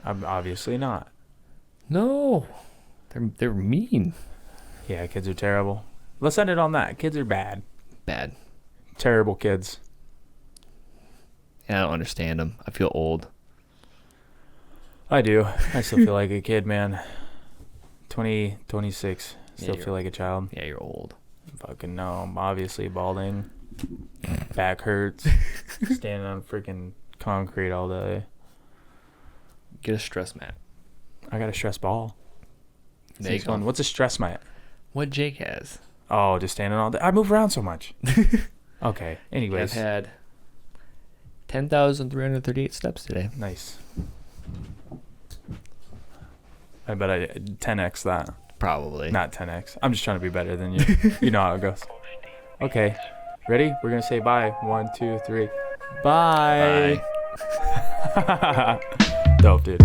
I'm obviously not. No. They're mean. Yeah, kids are terrible. Let's end it on that. Kids are bad. Bad. Terrible kids. And I don't understand them. I feel old. I do. I still feel like a kid, man. 26. Still feel like a child. Yeah, you're old. Fucking no. I'm obviously balding. Back hurts. Standing on freaking concrete all day. Get a stress mat. I got a stress ball. There you go. What's a stress mat? What Jake has. Oh, just standing all day. I move around so much. Okay. Anyways. I've had 10,338 steps today. Nice. I bet I 10x that. Probably. Not 10x. I'm just trying to be better than you. You know how it goes. Okay. Ready? We're going to say bye. 1, 2, 3. Bye. Bye. Dope, dude.